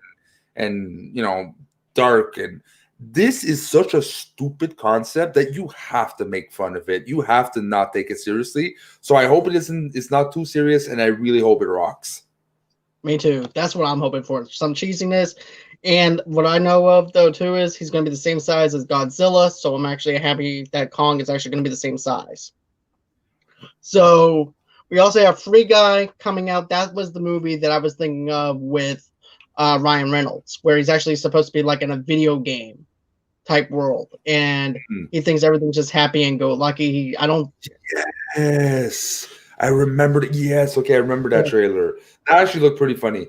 and dark. And this is such a stupid concept that you have to make fun of it. You have to not take it seriously. So I hope it's not too serious, and I really hope it rocks. Me too. That's what I'm hoping for. Some cheesiness. And what I know of, though, too, is he's going to be the same size as Godzilla. So I'm actually happy that Kong is actually going to be the same size. So we also have Free Guy coming out. That was the movie that I was thinking of with Ryan Reynolds, where he's actually supposed to be like in a video game type world. And he thinks everything's just happy and go lucky. Yes. I remembered it. Yes. Okay. I remember that trailer. That actually looked pretty funny.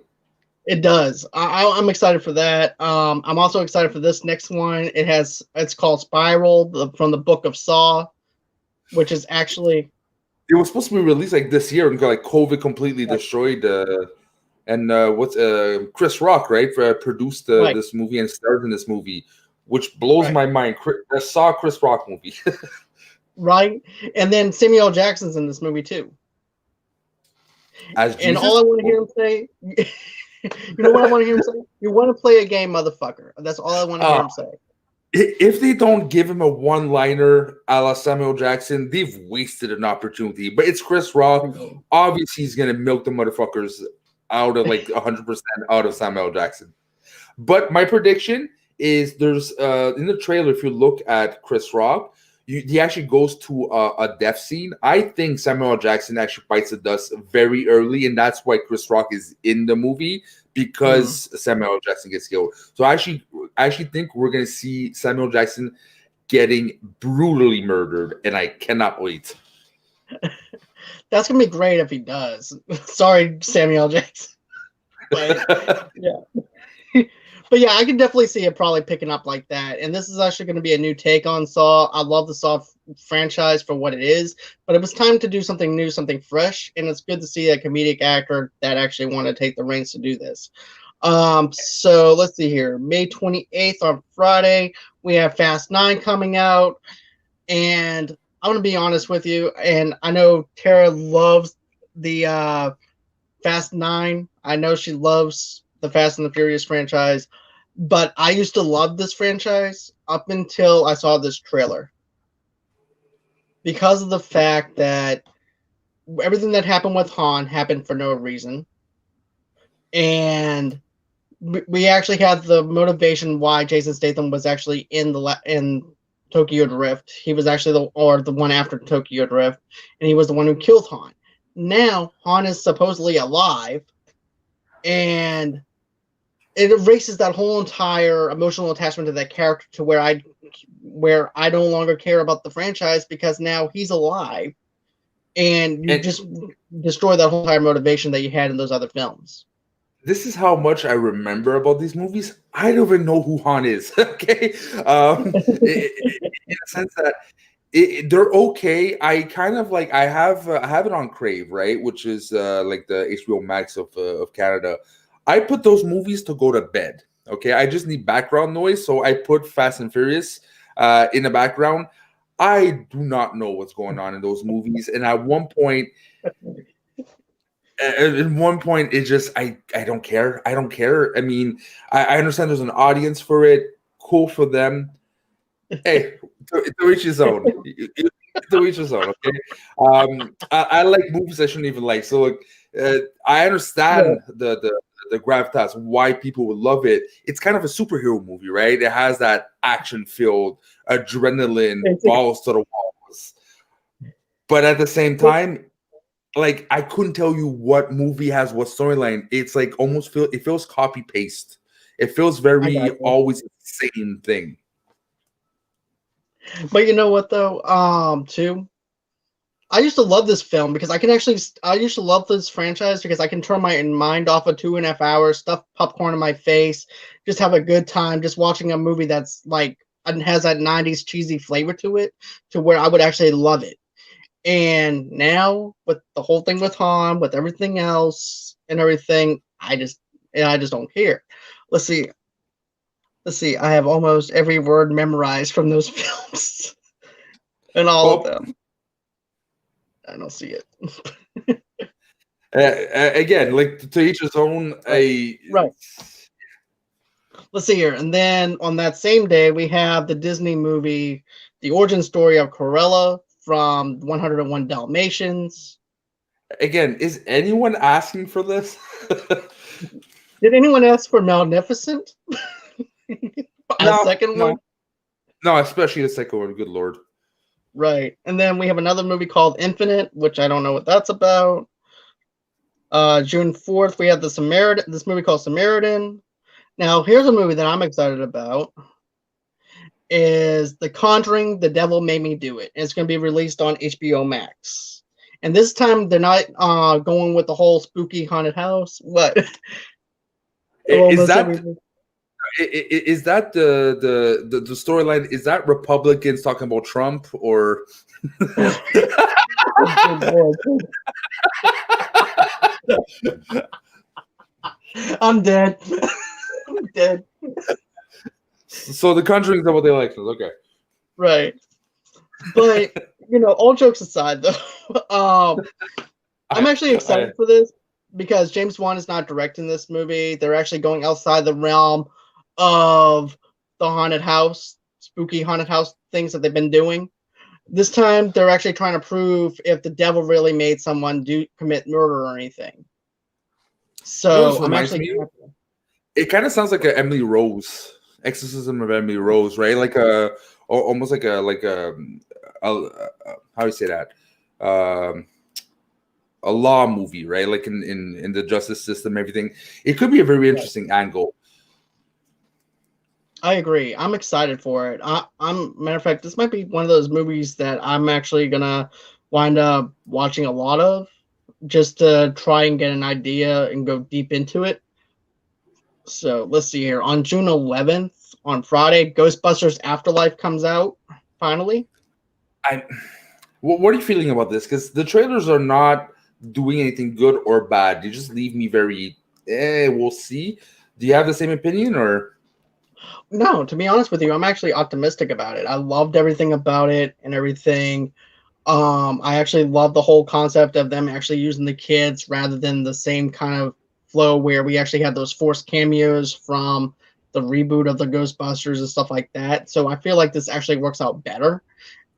It does. I'm excited for that. I'm also excited for this next one. It's called Spiral from the Book of Saw, which is actually. It was supposed to be released like this year, and like COVID completely destroyed. Chris Rock, right? Produced this movie and starred in this movie, which blows my mind. I saw a Chris Rock movie. Right, and then Samuel Jackson's in this movie too. As Jesus? And all I want to hear him say, you know what I want to hear him say? You want to play a game, motherfucker. That's all I want to hear him say. If they don't give him a one-liner a la Samuel Jackson, they've wasted an opportunity. But it's Chris Rock. Obviously, he's going to milk the motherfuckers out of like 100% out of Samuel Jackson. But my prediction is there's in the trailer, if you look at Chris Rock, he actually goes to a death scene. I think Samuel Jackson actually bites the dust very early, and that's why Chris Rock is in the movie, because Samuel Jackson gets killed. So I actually think we're going to see Samuel Jackson getting brutally murdered, and I cannot wait. That's going to be great if he does. Sorry, Samuel Jackson. But, yeah. But yeah, I can definitely see it probably picking up like that. And this is actually going to be a new take on Saw. I love the Saw franchise for what it is, but it was time to do something new, something fresh. And it's good to see a comedic actor that actually want to take the reins to do this. So let's see here. May 28th on Friday, we have Fast 9 coming out. And I'm going to be honest with you. And I know Tara loves the Fast 9. I know she loves the Fast and the Furious franchise, but I used to love this franchise up until I saw this trailer, because of the fact that everything that happened with Han happened for no reason, and we actually had the motivation why Jason Statham was actually in Tokyo Drift. He was actually the one after Tokyo Drift, and he was the one who killed Han. Now Han is supposedly alive, and it erases that whole entire emotional attachment to that character, to where I no longer care about the franchise, because now he's alive, and you just destroy that whole entire motivation that you had in those other films. This is how much I remember about these movies. I don't even know who Han is. Okay, in a sense that they're okay. I kind of like I have it on Crave, right, which is like the HBO Max of Canada. I put those movies to go to bed. Okay, I just need background noise, so I put Fast and Furious in the background. I do not know what's going on in those movies, and at one point, it's just I don't care. I don't care. I mean, I understand there's an audience for it. Cool for them. Hey, to each his own. To each his own. Okay. I like movies I shouldn't even like. So like, I understand the gravitas, why people would love it. It's kind of a superhero movie, right? It has that action filled adrenaline, balls to the walls. But at the same time, like I couldn't tell you what movie has what storyline. It's like it feels copy paste. It feels very always the same thing. But you know what though? Too, I used to love this film because I used to love this franchise because I can turn my mind off of 2.5 hours, stuff popcorn in my face, just have a good time, just watching a movie that's like has that 90s cheesy flavor to it, to where I would actually love it. And now with the whole thing with Han, with everything else and everything, I just don't care. Let's see. I have almost every word memorized from those films, and all of them. I don't see it. Again, like to each his own. Right. Let's see here, and then on that same day we have the Disney movie, The Origin Story of Cruella from 101 Dalmatians. Again, is anyone asking for this? Did anyone ask for Maleficent? Second one? No, especially the second one. Good Lord. Right. And then we have another movie called Infinite, which I don't know what that's about. June 4th, we have this movie called Samaritan. Now, here's a movie that I'm excited about. Is The Conjuring, The Devil Made Me Do It. And it's going to be released on HBO Max. And this time, they're not going with the whole spooky haunted house. What? Is that the storyline? Is that Republicans talking about Trump or? I'm dead. I'm dead. So The Conjuring is about the elections, okay? Right, but all jokes aside, though, I'm actually excited for this because James Wan is not directing this movie. They're actually going outside the realm of the haunted house, spooky haunted house things that they've been doing. This time, they're actually trying to prove if the devil really made someone commit murder or anything. So I'm actually. It kind of sounds like an Emily Rose, Exorcism of Emily Rose, right? Like almost like a how do you say that? A law movie, right? Like in the justice system, everything. It could be a very interesting angle. I agree. I'm excited for it. Matter of fact, this might be one of those movies that I'm actually gonna wind up watching a lot of, just to try and get an idea and go deep into it. So let's see here. On June 11th, on Friday, Ghostbusters Afterlife comes out finally. What are you feeling about this? Because the trailers are not doing anything good or bad. They just leave me very. We'll see. Do you have the same opinion or? No, to be honest with you, I'm actually optimistic about it. I loved everything about it and everything. I actually love the whole concept of them actually using the kids rather than the same kind of flow where we actually had those forced cameos from the reboot of the Ghostbusters and stuff like that. So I feel like this actually works out better,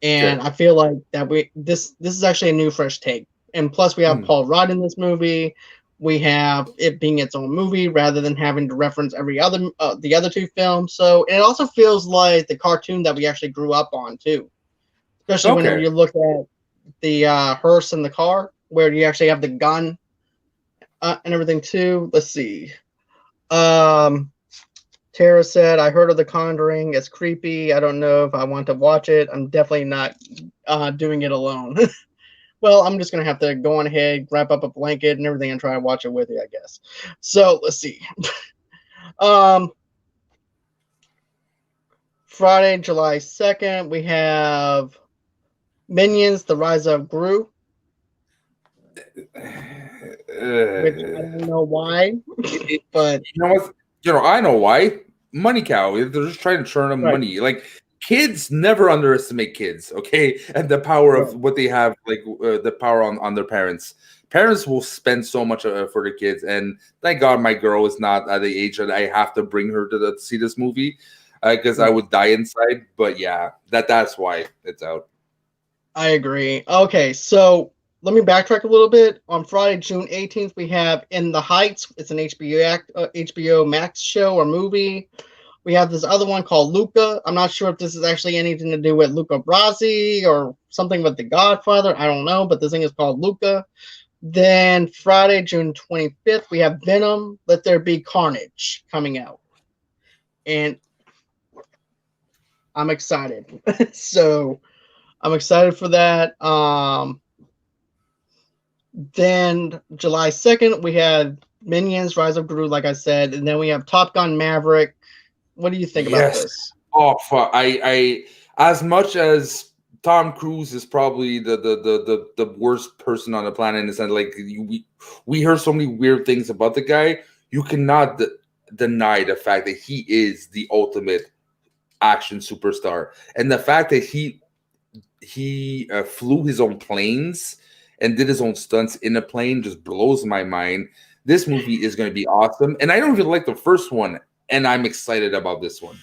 and I feel like that this is actually a new fresh take. And plus, we have Paul Rudd in this movie. We have it being its own movie rather than having to reference the other two films. So it also feels like the cartoon that we actually grew up on too, especially whenever you look at the hearse in the car where you actually have the gun and everything too. Let's see. Tara said, I heard of The Conjuring. It's creepy. I don't know if I want to watch it. I'm definitely not doing it alone. Well, I'm just going to have to go on ahead, wrap up a blanket and everything and try and watch it with you, I guess. So let's see. Friday, July 2nd, we have Minions, The Rise of Gru. which I don't know why, You but know what? I know why. Money cow. They're just trying to churn them right, money. Like kids never underestimate kids, okay? And the power of right. what they have, like the power on their parents. Parents will spend so much for their kids, and thank God my girl is not at the age that I have to bring her to see this movie because I Right. would die inside. But yeah, that's why it's out. I agree. Okay, so let me backtrack a little bit. On Friday, June 18th, we have In the Heights. It's an HBO Max show or movie. We have this other one called Luca. I'm not sure if this is actually anything to do with Luca Brasi or something with The Godfather. I don't know, but this thing is called Luca. Then Friday, June 25th, we have Venom, Let There Be Carnage coming out. And I'm excited. So I'm excited for that. Then July 2nd, we had Minions, Rise of Gru, like I said. And then we have Top Gun Maverick. What do you think about Yes. this? Oh fuck. I as much as Tom Cruise is probably the worst person on the planet in the sense like we heard so many weird things about the guy. You cannot deny the fact that he is the ultimate action superstar, and the fact that he flew his own planes and did his own stunts in a plane just blows my mind. This movie is going to be awesome, and I don't even like the first one, and I'm excited about this one.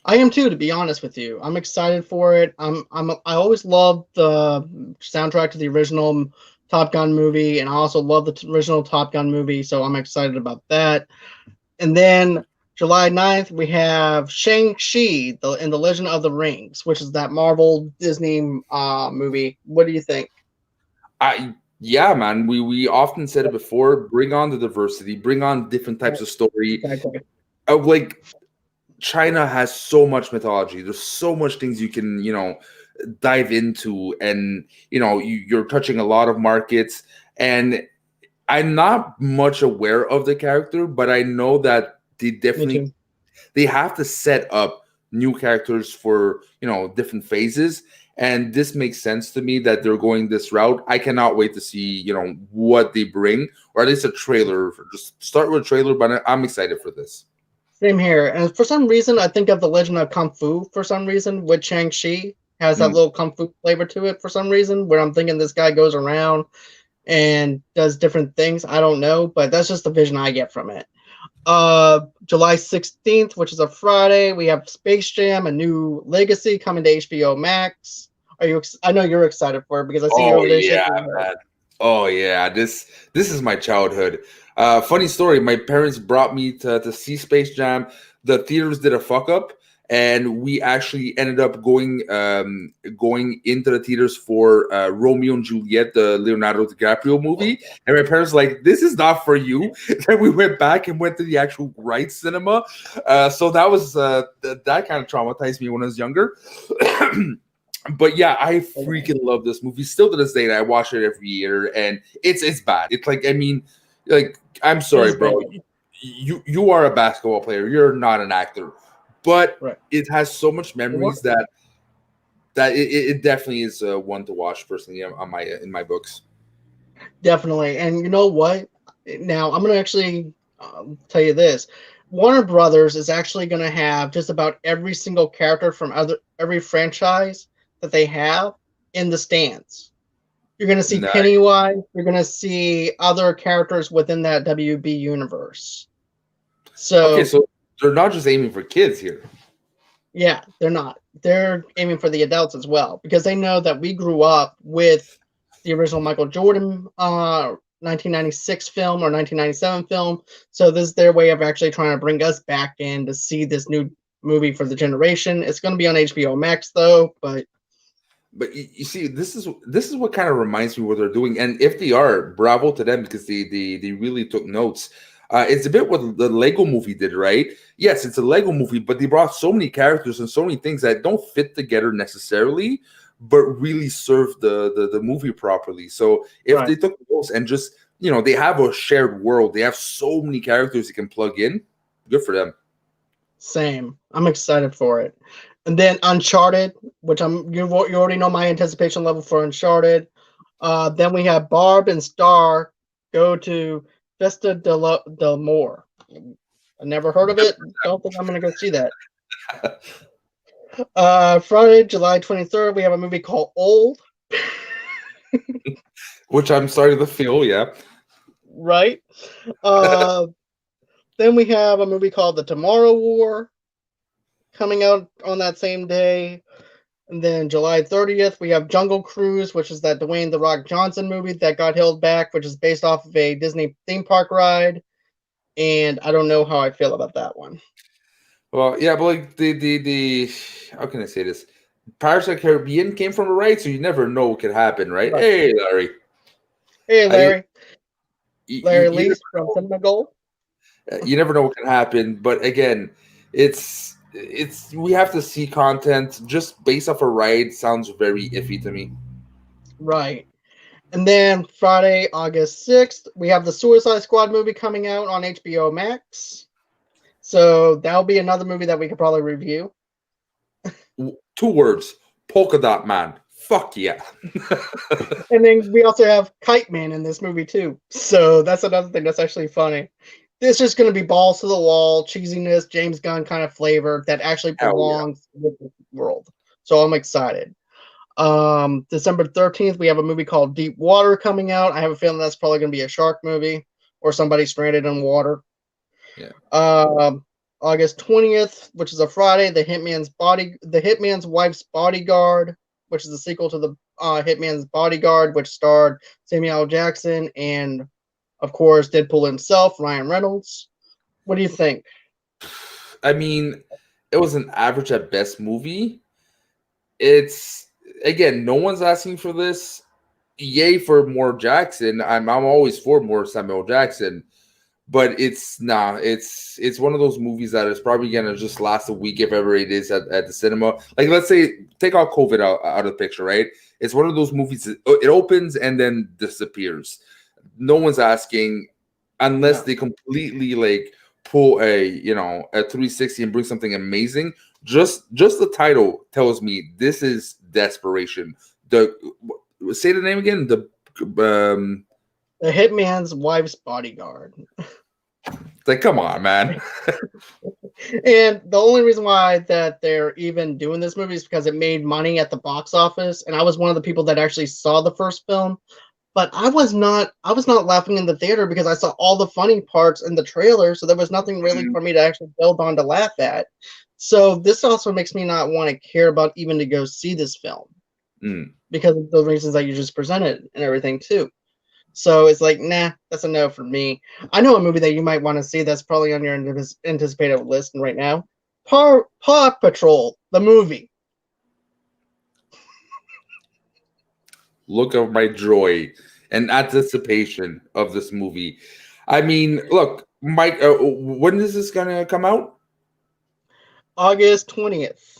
I am too, to be honest with you. I'm excited for it. I always loved the soundtrack to the original Top Gun movie, and I also love the original Top Gun movie, so I'm excited about that. And then July 9th, we have Shang-Chi and the Legend of the Rings, which is that Marvel Disney movie. What do you think? Yeah, man. We often said it before. Bring on the diversity. Bring on different types of story. Exactly. Like China has so much mythology. There's so much things you can dive into, and you're touching a lot of markets. And I'm not much aware of the character, but I know that Me too. they have to set up new characters for different phases, and this makes sense to me that they're going this route. I cannot wait to see what they bring, or at least a trailer. Just start with a trailer, but I'm excited for this. Same here. And for some reason, I think of the Legend of Kung Fu for some reason with Shang-Chi. Has that Mm. little Kung Fu flavor to it for some reason, where I'm thinking this guy goes around and does different things. I don't know, but that's just the vision I get from it. July 16th, which is a Friday, we have Space Jam: A New Legacy coming to HBO Max. I know you're excited for it because I see you Oh over there yeah, shaking your head. man. Oh yeah, this is my childhood. Funny story. My parents brought me to see Space Jam. The theaters did a fuck up, and we actually ended up going into the theaters for Romeo and Juliet, the Leonardo DiCaprio movie. And my parents were like, "This is not for you." Then we went back and went to the actual right cinema. So that was that kind of traumatized me when I was younger. But yeah, I freaking love this movie. Still to this day, I watch it every year, and it's bad. It's like, I mean, like, I'm It sorry, is bro. bad. You are a basketball player. You're not an actor, but Right. it has so much It memories works. that it definitely is one to watch personally on my in my books. Definitely. And you know what? Now, I'm going to actually tell you this. Warner Brothers is actually going to have just about every single character from every franchise that they have in the stands. You're going to see Nice. Pennywise. You're going to see other characters within that WB universe. Okay, So, so they're not just aiming for kids here. yeah, they're not. They're aiming for the adults as well because they know that we grew up with the original Michael Jordan 1996 film or 1997 film. So this is their way of actually trying to bring us back in to see this new movie for the generation. It's going to be on HBO Max though, but You see, this is what kind of reminds me what they're doing, and if they are, bravo to them because they really took notes. It's a bit what the Lego movie did, right? Yes, it's a Lego movie, but they brought so many characters and so many things that don't fit together necessarily, but really serve the movie properly. So if right, they took those and just they have a shared world, they have so many characters you can plug in. Good for them. same. I'm excited for it. And then Uncharted, which you already know my anticipation level for Uncharted. Then we have Barb and Star go to Del More. I never heard of it. Don't think I'm gonna go see that. Friday, July 23rd, we have a movie called Old. Which I'm starting to feel, yeah. Right. Then we have a movie called The Tomorrow War coming out on that same day. And then July 30th, we have Jungle Cruise, which is that Dwayne The Rock Johnson movie that got held back, which is based off of a Disney theme park ride. And I don't know how I feel about that one. Well, yeah, but like the how can I say this? Pirates of the Caribbean came from a ride, so you never know what could happen, right? Right. Hey, Larry. Hey, Larry. You, Larry you, Lease from Cinema Gold. you never know what can happen, but again, it's we have to see content just based off a ride sounds very iffy to me. Right. And then Friday, August 6th, we have the Suicide Squad movie coming out on HBO Max. So that'll be another movie that we could probably review. 2 words: Polka Dot Man. Fuck yeah. And then we also have Kite Man in this movie too. So that's another thing that's actually funny. It's just going to be balls to the wall, cheesiness, James Gunn kind of flavor that actually belongs with the world. So I'm excited. December 13th, we have a movie called Deep Water coming out. I have a feeling that's probably going to be a shark movie or somebody stranded in water. Yeah. August 20th, which is a Friday, the Hitman's Wife's Bodyguard, which is a sequel to the Hitman's Bodyguard, which starred Samuel L. Jackson and, of course, Deadpool himself, Ryan Reynolds. What do you think? I mean, it was an average at best movie. It's again, no one's asking for this. Yay for more Jackson. I'm always for more Samuel Jackson. But it's it's one of those movies that is probably gonna just last a week if ever it is at the cinema. Like let's say take out COVID out of the picture, right? It's one of those movies that it opens and then disappears. No one's asking unless they completely like pull a 360 and bring something amazing. Just the title tells me this is desperation. Say the name again. The Hitman's Wife's Bodyguard. Like, come on, man. And the only reason why that they're even doing this movie is because it made money at the box office, and I was one of the people that actually saw the first film, but I was not laughing in the theater because I saw all the funny parts in the trailer, so there was nothing really for me to actually build on to laugh at. So this also makes me not want to care about even to go see this film because of the reasons that you just presented and everything too. So it's like, nah, that's a no for me. I know a movie that you might want to see that's probably on your anticipated list right now. Paw Patrol, the movie. Look of my joy and anticipation of this movie. I mean, look, Mike, when is this gonna come out? August 20th.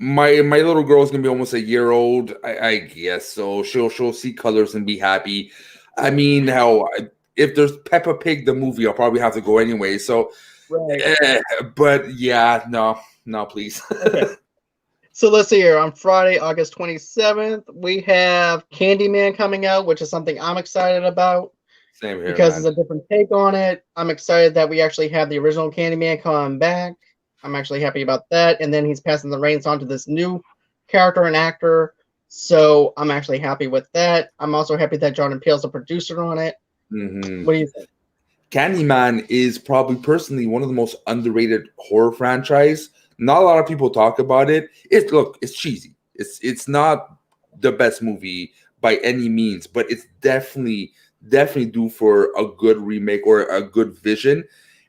My little girl is gonna be almost a year old. I guess so. She'll see colors and be happy. I mean, if there's Peppa Pig the movie, I'll probably have to go anyway. So, right. But yeah, no, please. Okay. So let's see here. On Friday, August 27th, we have Candyman coming out, which is something I'm excited about. Same here, because man. it's a different take on it. I'm excited that we actually have the original Candyman coming back. I'm actually happy about that. And then he's passing the reins on to this new character and actor. So I'm actually happy with that. I'm also happy that Jordan Peele's a producer on it. Mm-hmm. What do you think? Candyman is probably personally one of the most underrated horror franchise. Not a lot of people talk about it. It's cheesy. It's not the best movie by any means, but it's definitely due for a good remake or a good vision.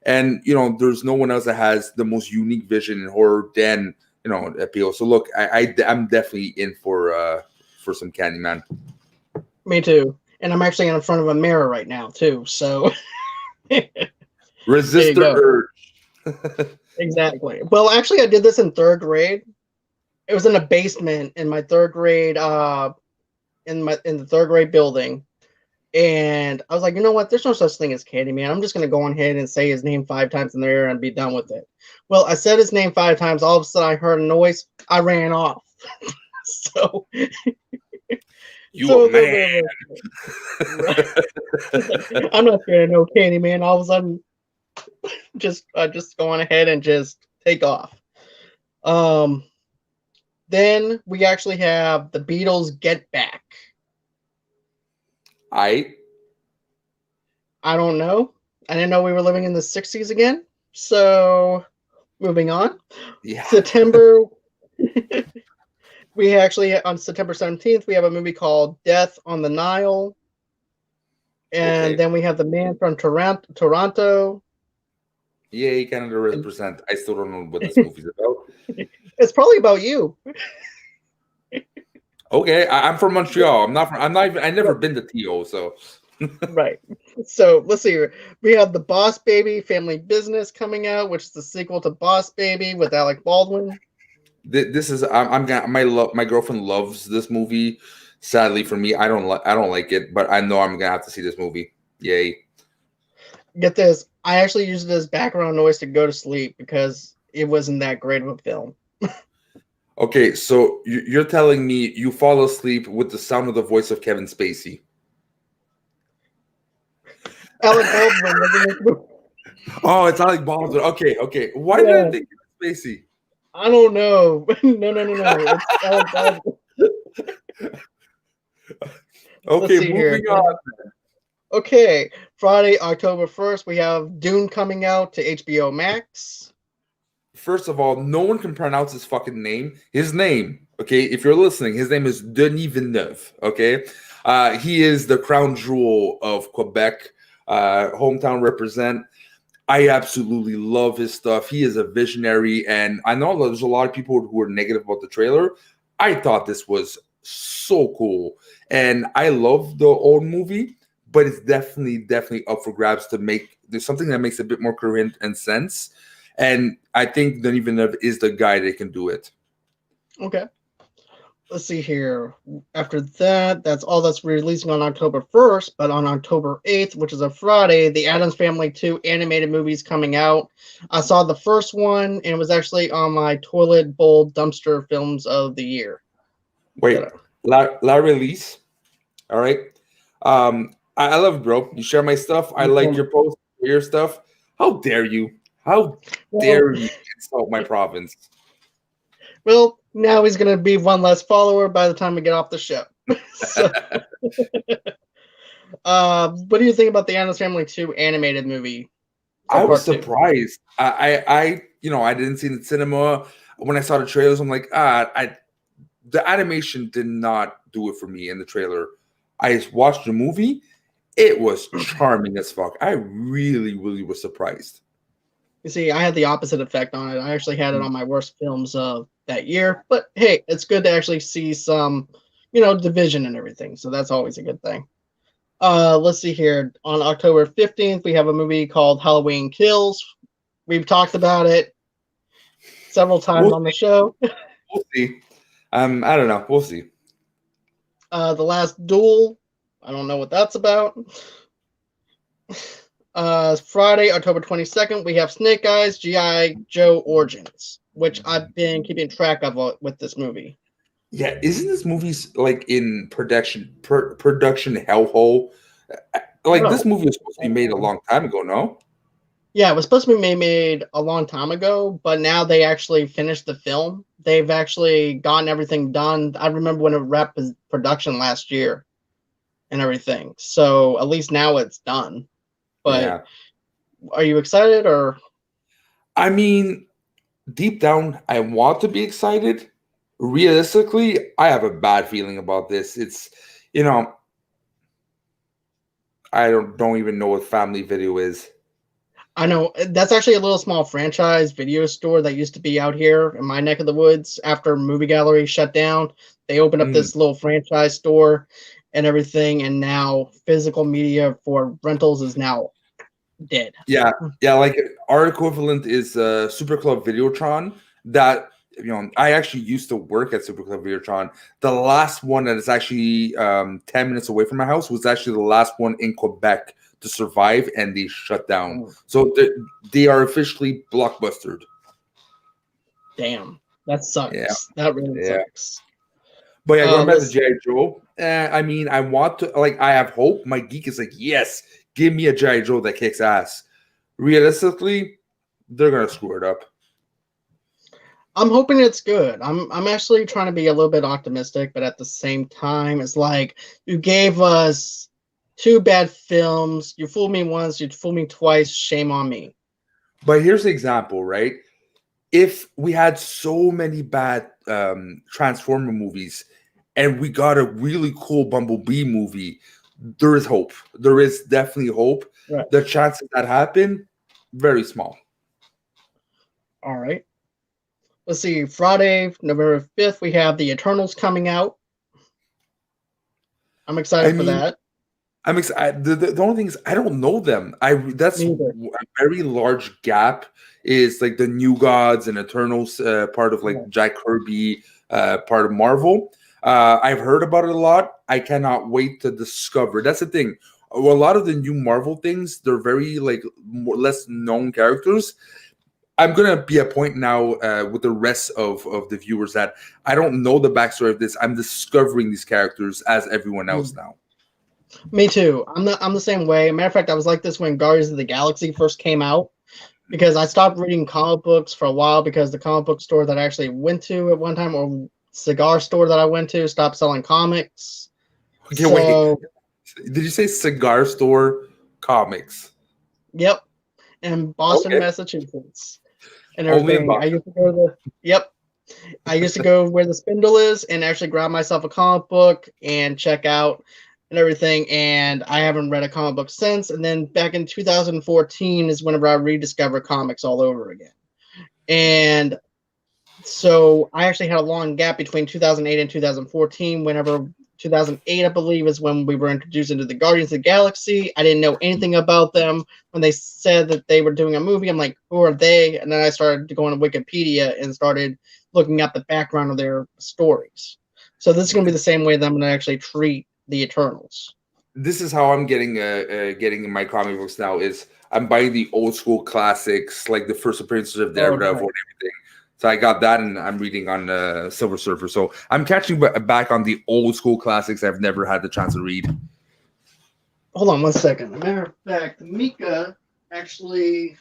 And there's no one else that has the most unique vision in horror than Peele. So look, I'm definitely in for some Candyman. Me too. And I'm actually in front of a mirror right now too. So resist the urge. Exactly. Well, actually, I did this in third grade. It was in a basement in my third grade, in the third grade building. And I was like, you know what? There's no such thing as Candyman. I'm just going to go on ahead and say his name 5 times in the air and be done with it. Well, I said his name 5 times. All of a sudden, I heard a noise. I ran off. So You a So man. right. I'm not scared of no Candyman. All of a sudden, just going ahead and just take off. Um, then we actually have the Beatles Get Back. I I don't know. I didn't know we were living in the 60s again. So moving on. yeah. September. We actually on September 17th we have a movie called Death on the Nile. And Okay. then we have The Man from Toronto. Yay, Canada And represent. I still don't know what this movie's about. it's probably about you. Okay, I'm from Montreal. I'm not from. I'm not even. I never been to TO, so. Right. So let's see here. We have The Boss Baby Family Business coming out, which is the sequel to Boss Baby with Alec Baldwin. This is. I'm gonna. My girlfriend loves this movie. Sadly for me, I don't like it, but I know I'm gonna have to see this movie. Yay! Get this. I actually used it as background noise to go to sleep because it wasn't that great of a film. Okay, so you're telling me you fall asleep with the sound of the voice of Kevin Spacey? Alec Baldwin was in this movie. Oh, it's Alec Baldwin. Okay. Why did I think Kevin Spacey? I don't know. No. It's Alec Baldwin. Let's Okay, see here. moving on. Okay, Friday, October 1st, we have Dune coming out to HBO Max. First of all, no one can pronounce his fucking name. His name, okay, if you're listening, his name is Denis Villeneuve, okay? He is the crown jewel of Quebec, hometown represent. I absolutely love his stuff. He is a visionary, and I know there's a lot of people who are negative about the trailer. I thought this was so cool, and I love the old movie, but it's definitely up for grabs to make there's something that makes a bit more coherent and sense. And I think Denis Villeneuve is the guy that can do it. Okay. Let's see here. After that, that's all that's releasing on October 1st, but on October 8th, which is a Friday, the Addams Family 2 animated movies coming out. I saw the first one, and it was actually on my toilet bowl dumpster films of the year. Wait, La Release. All right. I love, bro. You share my stuff. I like your post, your stuff. How dare you? How dare you insult my province? Well, now he's going to be one less follower by the time we get off the show. So, what do you think about the Addams Family 2 animated movie? I was surprised. I didn't see it in cinema. When I saw the trailers, I'm like, the animation did not do it for me in the trailer. I watched the movie. It was charming as fuck. I really was surprised. You see, I had the opposite effect on it. I actually had it on my worst films of that year. But hey, it's good to actually see some, division and everything. So that's always a good thing. Let's see here. On October 15th, we have a movie called Halloween Kills. We've talked about it several times on the show. We'll see. I don't know. We'll see. The Last Duel. I don't know what that's about. Friday, October 22nd, we have Snake Eyes, G.I. Joe Origins, which I've been keeping track of with this movie. Yeah, isn't this movie like in production hellhole? Like this movie was supposed to be made a long time ago, no? Yeah, it was supposed to be made a long time ago, but now they actually finished the film. They've actually gotten everything done. I remember when it wrapped production last year and everything. So at least now it's done. But Are you excited or? I mean, deep down, I want to be excited. Realistically, I have a bad feeling about this. It's, I don't even know what Family Video is. I know that's actually a little small franchise video store that used to be out here in my neck of the woods. After Movie Gallery shut down, they opened up this little franchise store and everything, and now physical media for rentals is now dead. Yeah, like our equivalent is Super Club Videotron. That I actually used to work at Super Club Videotron. The last one that is actually 10 minutes away from my house was actually the last one in Quebec to survive, and they shut down. So they are officially blockbustered. Damn, that sucks. Yeah. That really sucks. But yeah, going back to Let's G.I. Joe, I mean, I want to, like, I have hope. My geek is like, yes, give me a G.I. Joe that kicks ass. Realistically, they're going to screw it up. I'm hoping it's good. I'm actually trying to be a little bit optimistic, but at the same time, it's like you gave us two bad films. You fooled me once, you fooled me twice. Shame on me. But here's the example, right? If we had so many bad Transformer movies and we got a really cool Bumblebee movie, there is hope. There is definitely hope. Right. The chances that happen, very small. All right. Let's see. Friday, November 5th, we have The Eternals coming out. I'm excited for that. I'm excited. The only thing is I don't know them. That's a very large gap. Is like the New Gods and Eternals part of like Jack Kirby, part of Marvel. I've heard about it a lot. I cannot wait to discover. That's the thing. A lot of the new Marvel things, they're very like less known characters. I'm gonna be a point now with the rest of the viewers that I don't know the backstory of this. I'm discovering these characters as everyone else now. Me too. I'm the same way. Matter of fact, I was like this when Guardians of the Galaxy first came out, because I stopped reading comic books for a while because the comic book store that I actually went to at one time, or cigar store that I went to, stopped selling comics. Okay, wait. Did you say cigar store comics? Yep, in Boston, Massachusetts, and Only in everything. Boston. I used to go to I used to go where the spindle is and actually grab myself a comic book and check out and everything. And I haven't read a comic book since. And then back in 2014 is whenever I rediscovered comics all over again. And so I actually had a long gap between 2008 and 2014. Whenever 2008, I believe, is when we were introduced into the Guardians of the Galaxy. I didn't know anything about them. When they said that they were doing a movie, I'm like, who are they? And then I started going to Wikipedia and started looking at the background of their stories. So this is going to be the same way that I'm going to actually treat the Eternals. This is how I'm getting in my comic books now. Is I'm buying the old school classics, like the first appearances of Daredevil and everything. So I got that, and I'm reading on Silver Surfer. So I'm catching back on the old school classics I've never had the chance to read. Hold on one second. As a matter of fact, Mika actually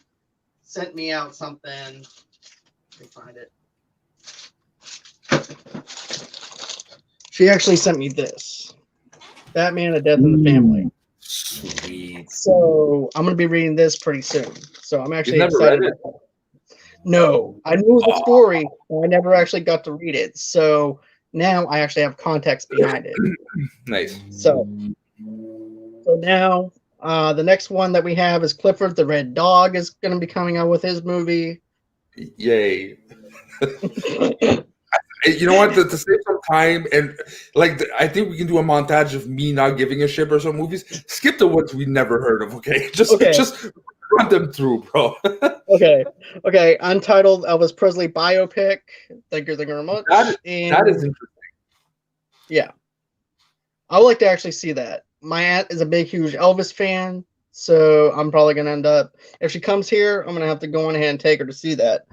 sent me out something. Let me find it. She actually sent me this. Batman: A Death in the Family. Sweet. So I'm going to be reading this pretty soon. So I'm actually excited. Read it? No, I knew the story, but I never actually got to read it. So now I actually have context behind it. Nice. So now the next one that we have is Clifford the Red Dog is going to be coming out with his movie. Yay. You know what? To save some time, and like I think we can do a montage of me not giving a shit or some movies. Skip the ones we never heard of, okay? Just run them through, bro. Okay. Untitled Elvis Presley biopic. Thank you very much. That is interesting. Yeah, I would like to actually see that. My aunt is a big, huge Elvis fan, so I'm probably gonna end up, if she comes here, I'm gonna have to go on ahead and take her to see that.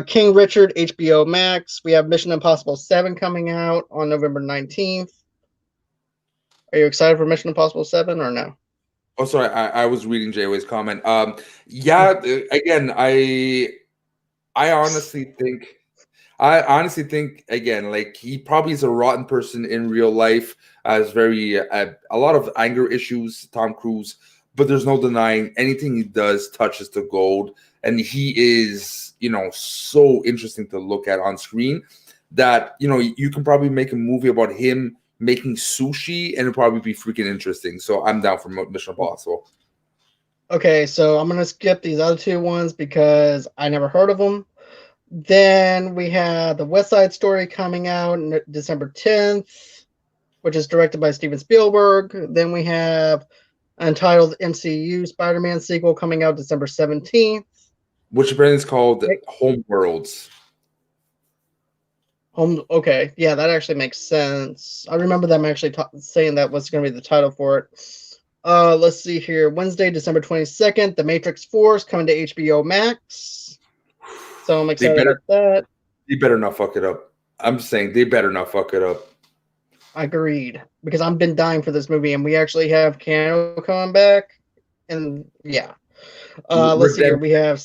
King Richard, HBO Max. We have Mission Impossible 7 coming out on November 19th. Are you excited for Mission Impossible 7 or no? Oh, sorry, I was reading Jay-Way's comment. Yeah, again, I honestly think again, like he probably is a rotten person in real life, has very a lot of anger issues, Tom Cruise, but there's no denying anything he does touches the gold, and he is, so interesting to look at on screen that, you can probably make a movie about him making sushi and it'll probably be freaking interesting. So I'm down for Mission Impossible. Okay, so I'm going to skip these other two ones because I never heard of them. Then we have the West Side Story coming out on December 10th, which is directed by Steven Spielberg. Then we have Untitled MCU Spider-Man sequel coming out December 17th. Which apparently is called Homeworlds. Okay, yeah, that actually makes sense. I remember them actually saying that was going to be the title for it. Let's see here. Wednesday, December 22nd, The Matrix 4 is coming to HBO Max. So I'm excited about that. They better not fuck it up. I'm just saying they better not fuck it up. Agreed. Because I've been dying for this movie, and we actually have Keanu coming back. And yeah. Let's see here. Redemption. We have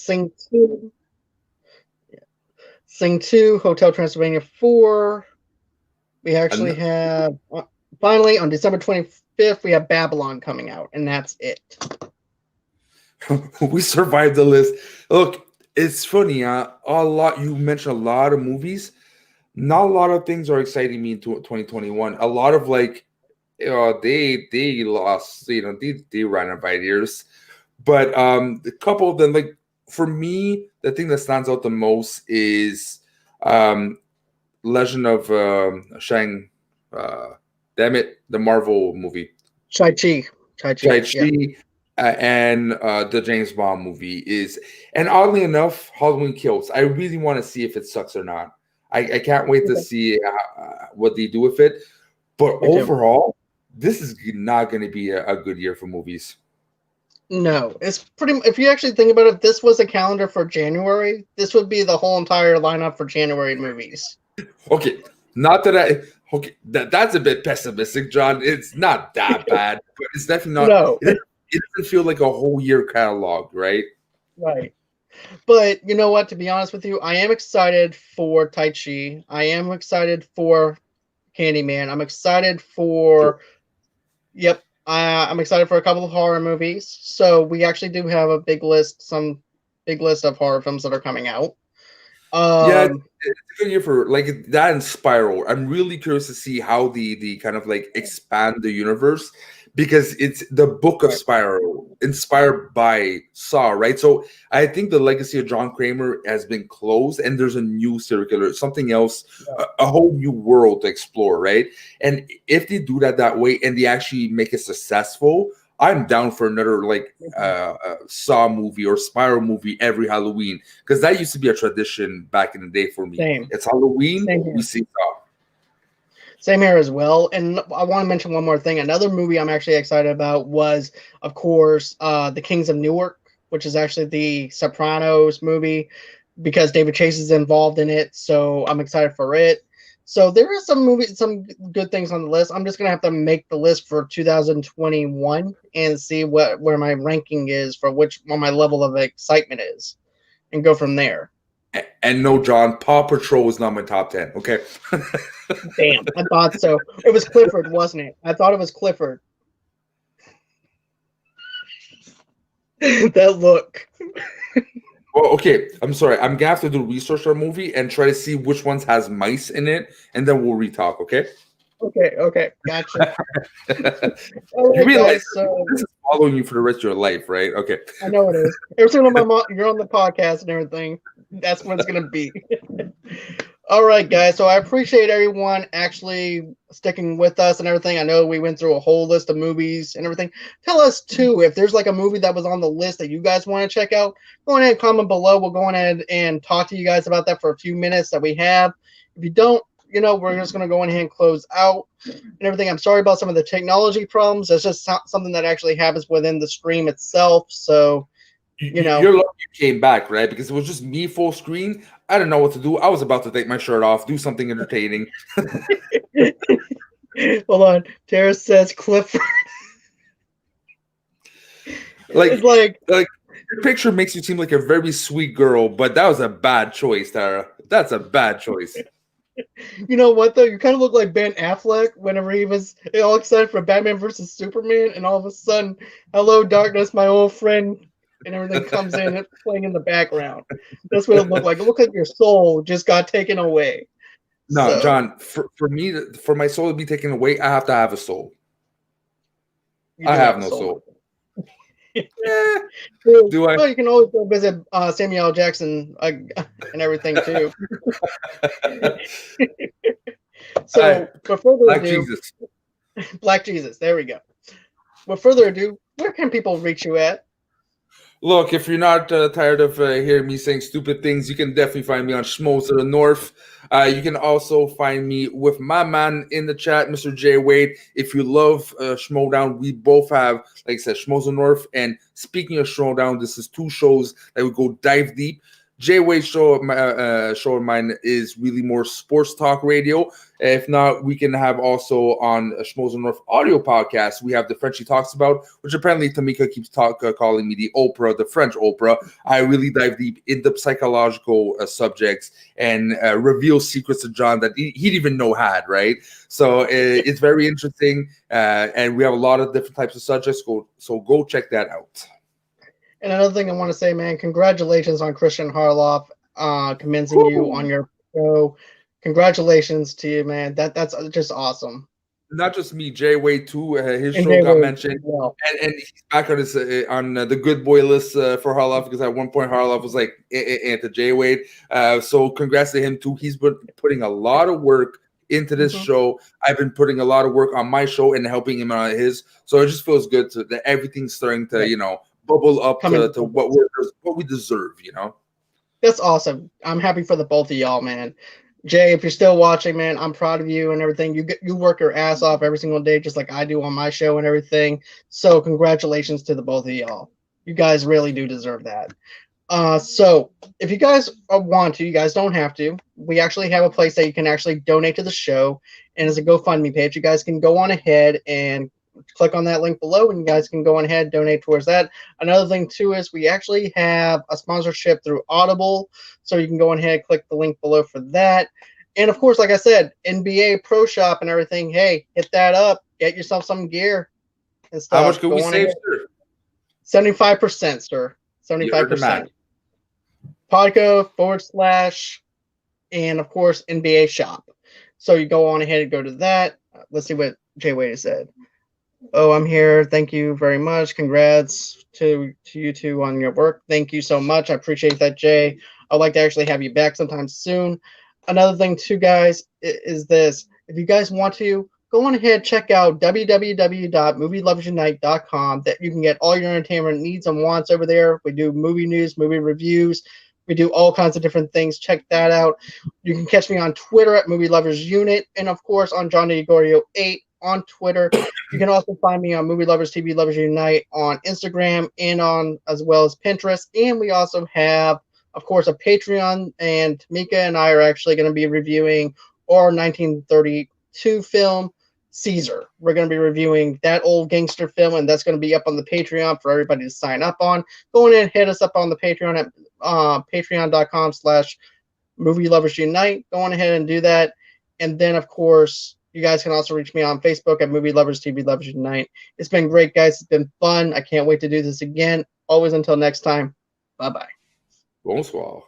Sing 2, Hotel Transylvania 4. We actually And have, finally, on December 25th, we have Babylon coming out, and that's it. we survived the list. Look, it's funny. You mentioned a lot of movies. Not a lot of things are exciting me in 2021. A lot of they lost. They ran out of ideas. But a couple of them, like for me, the thing that stands out the most is Legend of Shang. Damn it, the Marvel movie. Shai-Chi. Shang-Chi Yeah. and the James Bond movie is, and oddly enough, Halloween Kills. I really want to see if it sucks or not. I can't wait to Okay. see what they do with it. But Me too. overall, this is not going to be a good year for movies. No, it's pretty. If you actually think about it, if this was a calendar for January, this would be the whole entire lineup for January movies. Okay, not that okay, that's a bit pessimistic, John. It's not that bad, but it's definitely not. No, It doesn't feel like a whole year catalog, right? right. But you know what? To be honest with you, I am excited for Tai Chi. I am excited for Candyman. I'm excited Sure. for. Yep. I'm excited for a couple of horror movies. So we actually do have a big list, some big list of horror films that are coming out. Yeah, Um, it's a good year for like that and Spiral. I'm really curious to see how the kind of like expand the universe because it's the book of right. Spiral inspired by Saw, right? So I think the legacy of John Kramer has been closed and there's a new serial killer, something else, Yeah. a whole new world to explore, right? And if they do that way and they actually make it successful, I'm down for another like Saw movie or Spiral movie every Halloween because that used to be a tradition back in the day for me. Same. It's Halloween, Same we here. see Saw. Same here as well. And I want to mention one more thing. Another movie I'm actually excited about was, of course, The Kings of Newark, which is actually the Sopranos movie because David Chase is involved in it. So I'm excited for it. So there are some good things on the list. I'm just gonna have to make the list for 2021 and see where my ranking is for what my level of excitement is, and go from there. And no, John, Paw Patrol is not my top 10. Okay. Damn, I thought so. It was Clifford, wasn't it? I thought it was Clifford. That look. Well, okay. I'm sorry. I'm gonna have to do research on a movie and try to see which ones has mice in it, and then we'll retalk. Okay. Okay, gotcha. All You right, realize guys. So this is following you for the rest of your life, right? Okay. I know it is. Every time you're on the podcast and everything, that's what it's gonna be. All right, guys. So I appreciate everyone actually sticking with us and everything. I know we went through a whole list of movies and everything. Tell us too if there's like a movie that was on the list that you guys want to check out. Go ahead and comment below. We'll go ahead and talk to you guys about that for a few minutes that we have. If you don't, we're just going to go ahead and close out and everything. I'm sorry about some of the technology problems. That's just something that actually happens within the stream itself. So, You're lucky you came back, right? Because it was just me full screen. I didn't know what to do. I was about to take my shirt off, do something entertaining. Hold on. Tara says Clifford. Like, It's like, your picture makes you seem like a very sweet girl, but that was a bad choice, Tara. That's a bad choice. you know what though? You kind of look like Ben Affleck whenever he was all excited for Batman versus Superman, and all of a sudden, "Hello, darkness, my old friend," and everything comes in and playing in the background. That's what it looked like. It looked like your soul just got taken away. No, So John, for me, for my soul to be taken away, I have to have a soul. you I do have have a no soul. soul. Do I? Well, you can always go visit Samuel L. Jackson and everything too. So, for further Black ado, Jesus. Black Jesus. There we go. With further ado, where can people reach you at? Look, if you're not tired of hearing me saying stupid things, you can definitely find me on Schmoes of the North. You can also find me with my man in the chat, Mr. J. Wade. If you love Schmodown, we both have, like I said, Schmoes of the North. And speaking of Schmodown, this is two shows that we go dive deep. Jay Wade's show of mine is really more sports talk radio. If not, we can have also on Schmoes North audio podcast. We have the Frenchie Talks About, which apparently Tamika keeps calling me the Oprah, the French Oprah. I really dive deep into psychological subjects and reveal secrets to John that he didn't even know had, right? So it's very interesting. And we have a lot of different types of subjects. So go check that out. And another thing I want to say, man, congratulations on Christian Harloff commencing you on your show. Congratulations to you, man. That's just awesome. Not just me, Jay Wade too. His And show Jay got Wade mentioned, as well. and he's back on his on the good boy list for Harloff, because at one point Harloff was like to Jay Wade. So congrats to him too. He's been putting a lot of work into this show. I've been putting a lot of work on my show and helping him on his. So it just feels good that everything's starting to bubble up to what we deserve. That's awesome. I'm happy for the both of y'all, man. Jay, if you're still watching, man, I'm proud of you and everything. You work your ass off every single day, just like I do on my show and everything. So congratulations to the both of y'all. You guys really do deserve that. So if you guys want to, you guys don't have to. We actually have a place that you can actually donate to the show, and it's a GoFundMe page. You guys can go on ahead and click on that link below, and you guys can go on ahead and donate towards that. Another thing too is we actually have a sponsorship through Audible, so you can go on ahead and click the link below for that. And of course, like I said, NBA Pro Shop and everything. Hey, hit that up. Get yourself some gear and stuff. How much can we save, sir? 75%, sir. 75%. Podco / and of course NBA Shop. So you go on ahead and go to that. Let's see what Jay Wade said. Oh, I'm here. Thank you very much. Congrats to you two on your work. Thank you so much. I appreciate that, Jay. I'd like to actually have you back sometime soon. Another thing, too, guys, is this. If you guys want to, go on ahead, check out www.movieloversunite.com. That you can get all your entertainment needs and wants over there. We do movie news, movie reviews. We do all kinds of different things. Check that out. You can catch me on Twitter at Movie Lovers Unit, and of course on Johnny Gorio 8 on Twitter. You can also find me on Movie Lovers TV Lovers Unite on Instagram and on as well as Pinterest. And we also have, of course, a Patreon. And Tamika and I are actually going to be reviewing our 1932 film Caesar. We're going to be reviewing that old gangster film, and that's going to be up on the Patreon for everybody to sign up on. Go in and hit us up on the Patreon at patreon.com/movieloversunite. Go on ahead and do that. And then, of course, you guys can also reach me on Facebook at Movie Lovers TV Lovers Unite. It's been great, guys. It's been fun. I can't wait to do this again. Always until next time. Bye-bye. Bonsoir.